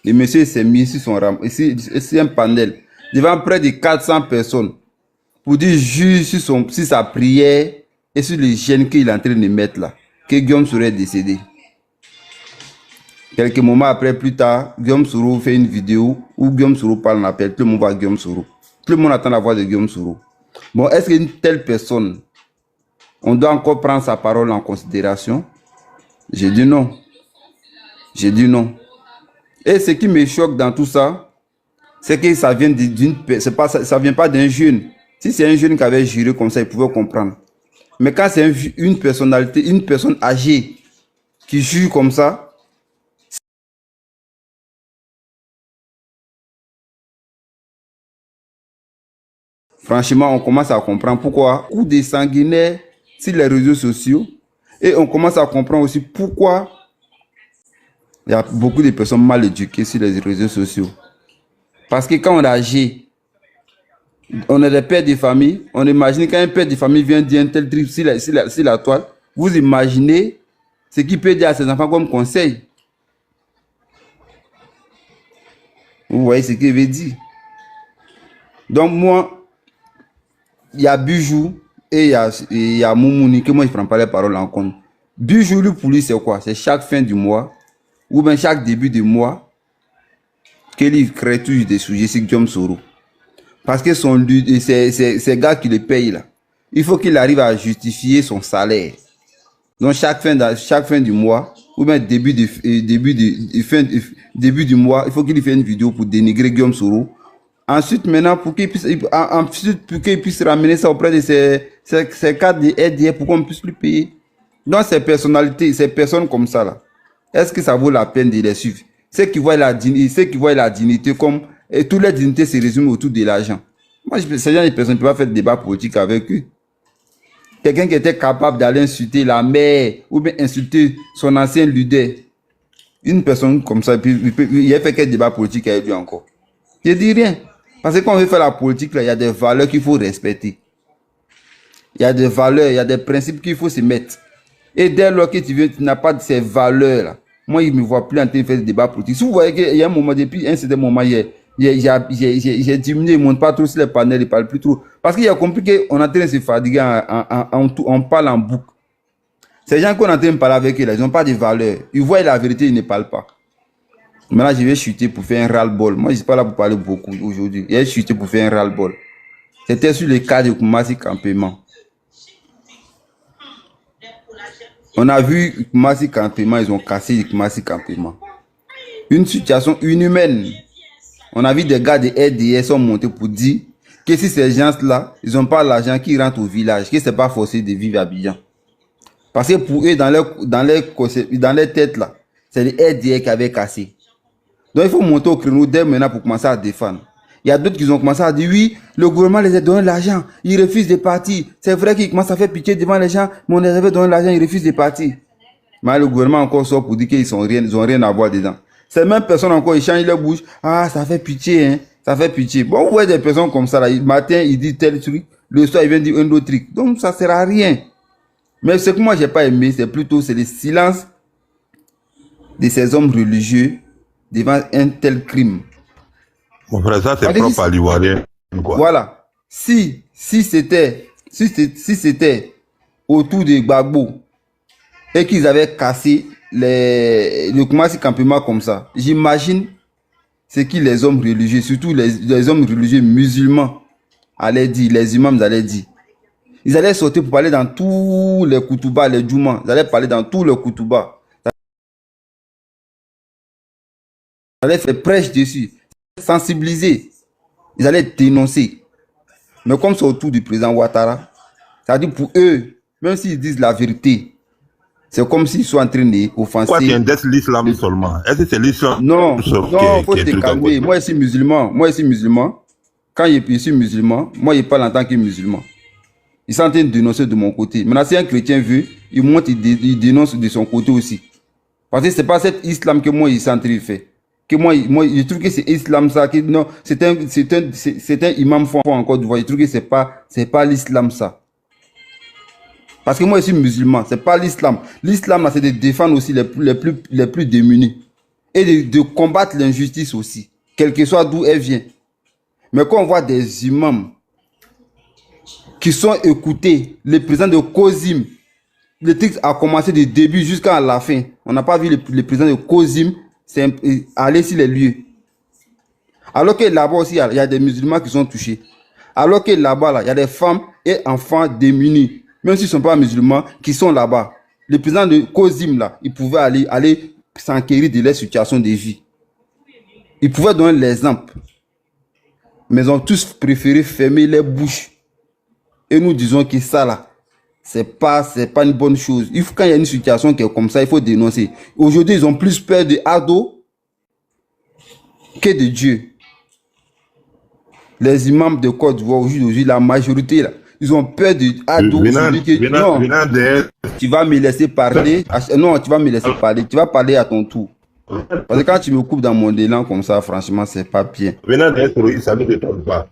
le monsieur s'est mis sur son Ramadan, c'est un panel, devant près de 400 personnes, pour dire juste sur sa prière et sur les gènes qu'il est en train de mettre là, que Guillaume serait décédé. Quelques moments après, plus tard, Guillaume Soro fait une vidéo où Guillaume Soro parle, on appelle, tout le monde voit Guillaume Soro. Tout le monde attend la voix de Guillaume Soro. Bon, est-ce qu'une telle personne, on doit encore prendre sa parole en considération? J'ai dit non. J'ai dit non. Et ce qui me choque dans tout ça, c'est que ça vient ça vient pas d'un jeune. Si c'est un jeune qui avait juré comme ça, il pouvait comprendre. Mais quand c'est une personnalité, une personne âgée qui jure comme ça, franchement, on commence à comprendre pourquoi coup des sanguinaires sur les réseaux sociaux. Et on commence à comprendre aussi pourquoi il y a beaucoup de personnes mal éduquées sur les réseaux sociaux. Parce que quand on est âgé, on est des pères de famille, on imagine quand un père de famille vient dire un tel truc sur la toile, vous imaginez ce qu'il peut dire à ses enfants comme conseil. Vous voyez ce qu'il veut dire. Donc moi, il y a Bijou et il y a Moumouni que moi je ne prends pas les paroles en compte. Bijou, lui, pour lui, c'est quoi? C'est chaque fin du mois ou bien chaque début du mois qu'il crée toujours des sujets sur Guillaume Soro. Parce que ces gars qui le payent là, il faut qu'il arrive à justifier son salaire. Donc chaque fin du mois ou bien début du mois, il faut qu'il fasse une vidéo pour dénigrer Guillaume Soro. Ensuite, maintenant, pour qu'il puisse ramener ça auprès de ces cadres d'aide pour qu'on puisse lui payer. Donc, ces personnalités, ces personnes comme ça, là, Est-ce que ça vaut la peine de les suivre? Ceux qui voient la dignité comme... Et toutes les dignités se résument autour de l'argent. Moi, ces gens, les personnes ne peuvent pas faire de débat politique avec eux. Quelqu'un qui était capable d'aller insulter la mère ou bien insulter son ancien leader. Une personne comme ça, il a fait quel débat politique avec lui encore? Je dis rien. Parce que quand on veut faire la politique, là, il y a des valeurs qu'il faut respecter. Il y a des valeurs, il y a des principes qu'il faut se mettre. Et dès lors que tu n'as pas de ces valeurs-là, moi, il ne me voit plus en train de faire des débats politiques. Si vous voyez qu'il y a un moment, depuis un certain moment, j'ai diminué, il ne monte pas trop sur les panels, il ne parle plus trop. Parce qu'il a compris qu'on est en train de se fatiguer, on parle en boucle. Ces gens qu'on est en train de parler avec eux, ils n'ont pas de valeurs. Ils voient la vérité, ils ne parlent pas. Maintenant, je vais chuter pour faire un ras-le-bol. Moi, je ne suis pas là pour parler beaucoup aujourd'hui. Je vais chuter pour faire un ras-le-bol. C'était sur le cas de Koumassi Campement. On a vu Koumassi Campement, ils ont cassé Koumassi Campement. Une situation inhumaine. On a vu des gars de RDS sont montés pour dire que si ces gens-là, ils n'ont pas l'argent qui rentre au village, que ce n'est pas forcé de vivre à Abidjan. Parce que pour eux, dans les têtes là, c'est les RDS qui avaient cassé. Donc il faut monter au créneau dès maintenant pour commencer à défendre. Il y a d'autres qui ont commencé à dire oui, le gouvernement les a donné l'argent, ils refusent de partir. C'est vrai qu'ils commencent à faire pitié devant les gens, mais on les avait donné l'argent, ils refusent de partir. Mais le gouvernement encore sort pour dire qu'ils n'ont rien à voir dedans. Ces mêmes personnes encore, ils changent leur bouche. Ah, ça fait pitié, hein. Ça fait pitié. Bon, vous voyez des personnes comme ça, là. Le matin, ils disent tel truc. Le soir, ils viennent dire un autre truc. Donc, ça ne sert à rien. Mais ce que moi, je n'ai pas aimé, c'est le silence de ces hommes religieux devant un tel crime. Mon frère, ça, c'est propre à l'Ivoirien. Voilà. Si c'était autour de Gbagbo et qu'ils avaient cassé le Koumassi Campement comme ça, j'imagine ce que les hommes religieux, surtout les hommes religieux musulmans, allaient dire, les imams allaient dire. Ils allaient sortir pour parler dans tous les koutouba, les djoumans. Ils allaient parler dans tous les koutouba. Ils allaient faire prêche dessus, sensibiliser. Ils allaient dénoncer. Mais comme c'est autour du président Ouattara, ça dit pour eux, même s'ils disent la vérité, c'est comme s'ils sont en train d'offenser. Pourquoi tu indexes l'islam seulement? Est-ce que c'est l'islam? Non, il faut te calmer. Moi, je suis musulman. Quand je suis musulman, moi, je parle en tant que musulman. Ils sont en train de dénoncer de mon côté. Maintenant, si un chrétien veut, il monte, il dénonce de son côté aussi. Parce que ce n'est pas cet islam que moi, il s'est en train de faire. Que moi, je trouve que c'est islam ça. Que, non, c'est un imam fort encore de voir. Je trouve que c'est pas l'islam ça. Parce que moi, je suis musulman, c'est pas l'islam. L'islam, c'est de défendre aussi les plus démunis. Et de combattre l'injustice aussi, quelle que soit d'où elle vient. Mais quand on voit des imams qui sont écoutés, le président de Kozim, le texte a commencé du début jusqu'à la fin. On n'a pas vu le président de Kozim aller sur les lieux. Alors que là-bas aussi, il y a des musulmans qui sont touchés. Alors que là-bas, il y a des femmes et enfants démunis. Même s'ils ne sont pas musulmans, qui sont là-bas. Le président de Kozim, là, il pouvait aller s'enquérir de leur situation de vie. Il pouvait donner l'exemple. Mais ils ont tous préféré fermer les bouches. Et nous disons que ça, là, c'est pas une bonne chose. Quand il y a une situation qui est comme ça, il faut dénoncer. Aujourd'hui, ils ont plus peur de Ado que de Dieu. Les imams de Côte d'Ivoire, aujourd'hui, la majorité, là, ils ont peur de Ado. Non, tu vas me laisser parler. Non, tu vas me laisser parler. Tu vas parler à ton tour. Parce que quand tu me coupes dans mon élan comme ça, franchement, c'est pas bien. Ça ne détonne pas.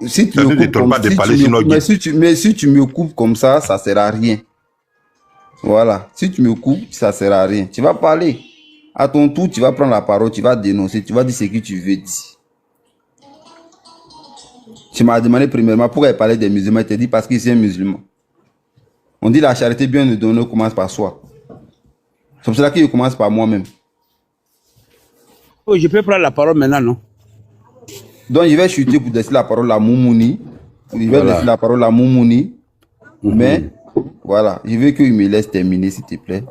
Si tu me coupes mais si tu me coupes comme ça, ça sert à rien. Voilà. Si tu me coupes, ça sert à rien. Tu vas parler. À ton tour, tu vas prendre la parole, tu vas dénoncer, tu vas dire ce que tu veux dire. Tu m'as demandé premièrement pourquoi il parlait des musulmans. Il t'a dit parce qu'il est un musulman. On dit la charité bien de donner commence par soi. C'est pour cela qu'il commence par moi-même. Oh, je peux prendre la parole maintenant, non? Donc je vais chuter pour laisser la parole à Moumouni. Mais voilà, je veux qu'il me laisse terminer, s'il te plaît.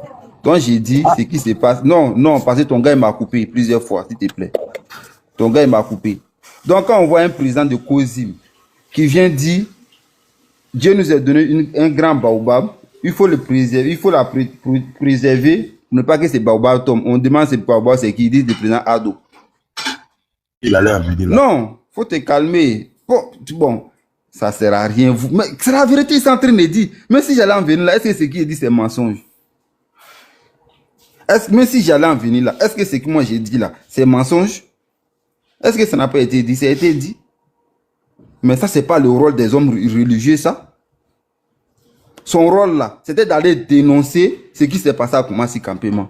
Donc j'ai dit ce qui se passe. Non, parce que ton gars il m'a coupé plusieurs fois, s'il te plaît. Ton gars il m'a coupé. Donc quand on voit un président de Kozim qui vient dire Dieu nous a donné un grand baobab, il faut le préserver, il faut la préserver ne pas que c'est Baobab tombe. On demande c'est Baobab, c'est qui? Ils disent le président Ado. Il allait en venir là. Non, faut te calmer. Bon, ça sert à rien. Mais c'est la vérité, ils sont en train de dire. Même si j'allais en venir là, est-ce que ce qui est dit c'est mensonge? Même si j'allais en venir là, est-ce que ce que moi j'ai dit là, c'est mensonge? Est-ce que ça n'a pas été dit? Ça a été dit. Mais ça, c'est pas le rôle des hommes religieux, ça. Son rôle là, c'était d'aller dénoncer ce qui s'est passé à Koumassi campement.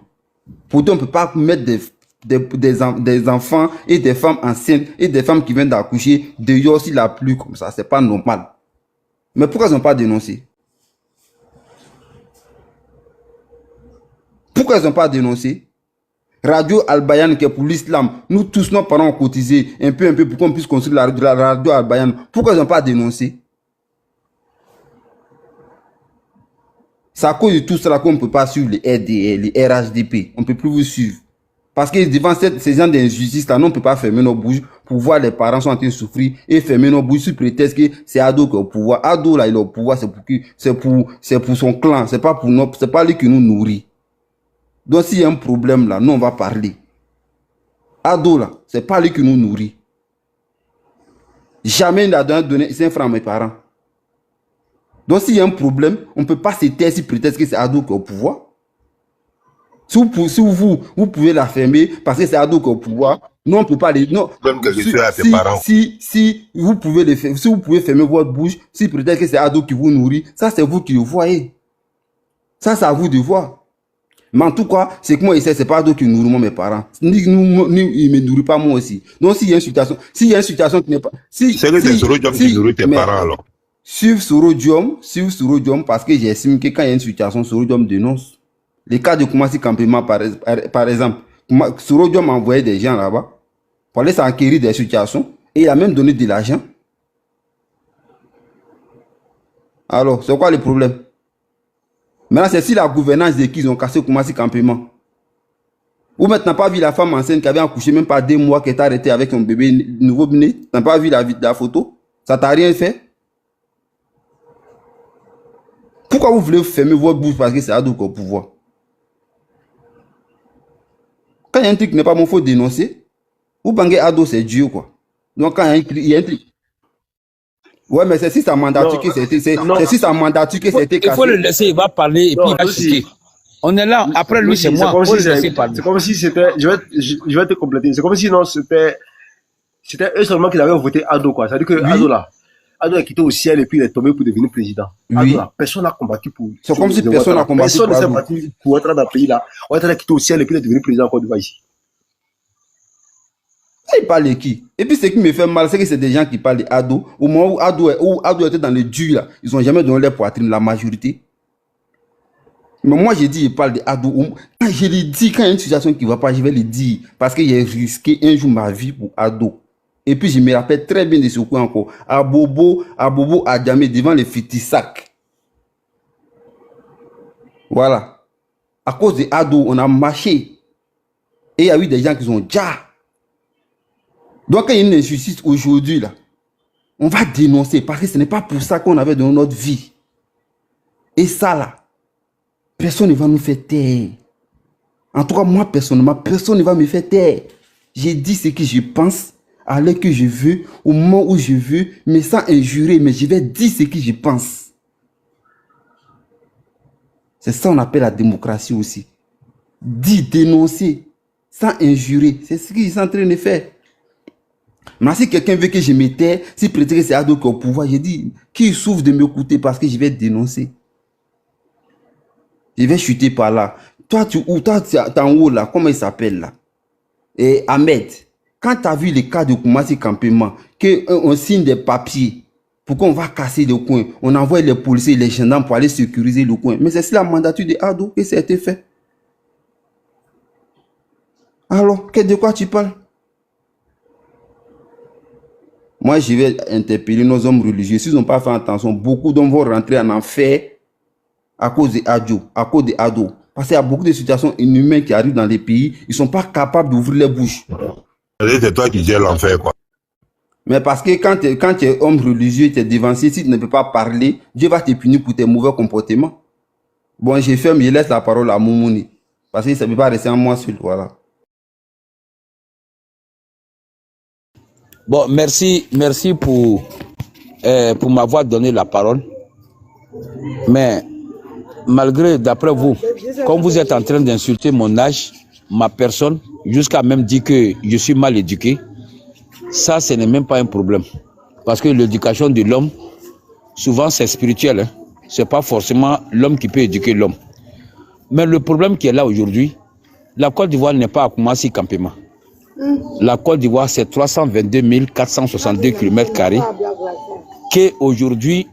Pourtant, on ne peut pas mettre des enfants et des femmes enceintes et des femmes qui viennent d'accoucher dehors s'il a plu comme ça. C'est pas normal. Mais pourquoi ils n'ont pas dénoncé? Pourquoi ils n'ont pas dénoncé? Radio Al-Bayan qui est pour l'islam, nous tous nos parents ont cotisé un peu pour qu'on puisse construire la radio Al-Bayan. Pourquoi ils n'ont pas dénoncé? C'est à cause de tout cela qu'on ne peut pas suivre les RDL, les RHDP. On ne peut plus vous suivre. Parce que devant ces gens d'injustice là, nous on ne peut pas fermer nos bouches pour voir les parents sont en train de souffrir et fermer nos bouches sous prétexte que c'est Ado qui est au pouvoir. Ado là, il est au pouvoir, c'est pour son clan, c'est pas lui qui nous nourrit. Donc s'il y a un problème là, nous on va parler. Ado là, c'est pas lui qui nous nourrit. Jamais il n'a donné 5 francs à mes parents. Donc s'il y a un problème, on ne peut pas se taire si prétexte que c'est Ado qui est au pouvoir. Si vous pouvez la fermer parce que c'est Ado qui est au pouvoir, non on ne peut pas les... Non. Si vous pouvez les faire, si vous pouvez fermer votre bouche, si prétexte que c'est Ado qui vous nourrit, ça c'est vous qui le voyez. Ça c'est à vous de voir. Mais en tout cas, c'est que moi, c'est pas Ado qui nourrit mes parents. Ni il me nourrit pas moi aussi. Donc, s'il y a une situation qui n'est pas... C'est que c'est Sorodium qui nourrit tes parents alors. Suivre Sorodium, parce que j'estime que quand il y a une situation, Sorodium dénonce. Les cas de Koumassi campement, par exemple, Sorodium a envoyé des gens là-bas pour aller s'enquérir des situations et il a même donné de l'argent. Alors, c'est quoi le problème? Maintenant, c'est si la gouvernance de qui ils ont cassé Koumassi campement. Ou maintenant, pas vu la femme enceinte qui avait accouché même pas 2 mois, qui est arrêtée avec son bébé nouveau-né. T'as pas vu la photo? Ça t'a rien fait? Pourquoi vous voulez fermer votre bouche parce que c'est Ado qui est au pouvoir? Quand il y a un truc qui n'est pas bon, il faut dénoncer. Ou bangé Ado, c'est Dieu, quoi. Donc, quand il y a un truc... Ouais, mais c'est si sa mandature que c'était... C'est si sa mandature que c'était cassé. Il faut le laisser, il va parler et puis il va chuter. On est là, après lui, c'est moi. C'est comme si c'était... Je vais te compléter. C'est comme si non, c'était eux seulement qui avaient voté Ado, quoi. C'est-à-dire que oui. Ado a quitté au ciel et puis il est tombé pour devenir président. Oui. Ado, là, personne n'a combattu pour... C'est comme si personne n'a combattu pour Ado. Personne n'a combattu pour être dans le pays là. On a quitté au ciel et puis il est devenu président encore de ici. Il parle de qui? Et puis ce qui me fait mal, c'est que c'est des gens qui parlent d'Ado. Au moment où Ado était dans le dur là, ils n'ont jamais donné leur poitrine, la majorité. Mais moi j'ai dit, il parle d'Ado. Quand je l'ai dit, quand il y a une situation qui ne va pas, je vais le dire. Parce que j'ai risqué un jour ma vie pour Ado. Et puis je me rappelle très bien de ce coup encore. À Bobo Adjamé devant les Fitisak. Voilà. À cause de Ado, on a marché. Et il y a eu des gens qui ont déjà. Donc quand il y a une injustice aujourd'hui là, on va dénoncer parce que ce n'est pas pour ça qu'on avait donné notre vie. Et ça là, personne ne va nous faire taire. En tout cas moi personnellement, personne ne va me faire taire. J'ai dit ce que je pense. À l'heure que je veux, au moment où je veux, mais sans injurer, mais je vais dire ce que je pense. C'est ça qu'on appelle la démocratie aussi. Dire, dénoncer, sans injurer. C'est ce qu'ils sont en train de faire. Mais si quelqu'un veut que je me taise, si prétend que c'est Ado qui est au pouvoir, je dis, qu'il souffre de m'écouter parce que je vais dénoncer. Je vais chuter par là. Toi, tu es en haut là, comment il s'appelle là? Et Ahmed. Quand tu as vu les cas de Koumassi campement, qu'on signe des papiers pour qu'on va casser le coin, on envoie les policiers et les gendarmes pour aller sécuriser le coin. Mais c'est la mandature de Ado que ça a été fait. Alors, de quoi tu parles? Moi, je vais interpeller nos hommes religieux. S'ils n'ont pas fait attention, beaucoup d'hommes vont rentrer en enfer à cause de Ado. Parce qu'il y a beaucoup de situations inhumaines qui arrivent dans les pays. Ils ne sont pas capables d'ouvrir les bouches. C'est toi qui gères l'enfer, quoi. Mais parce que quand tu es homme religieux, tu es dévancé, si tu ne peux pas parler, Dieu va te punir pour tes mauvais comportements. Bon, je ferme, je laisse la parole à Moumouni. Parce que ça ne peut pas rester en moi seul, voilà. Bon, merci pour m'avoir donné la parole. Mais malgré, d'après vous, comme vous êtes en train d'insulter mon âge, ma personne, jusqu'à même dire que je suis mal éduqué, ça, ce n'est même pas un problème. Parce que l'éducation de l'homme, souvent, c'est spirituel. Hein. Ce n'est pas forcément l'homme qui peut éduquer l'homme. Mais le problème qui est là aujourd'hui, la Côte d'Ivoire n'est pas à Koumassi campement. La Côte d'Ivoire, c'est 322 462 km². Qu'aujourd'hui,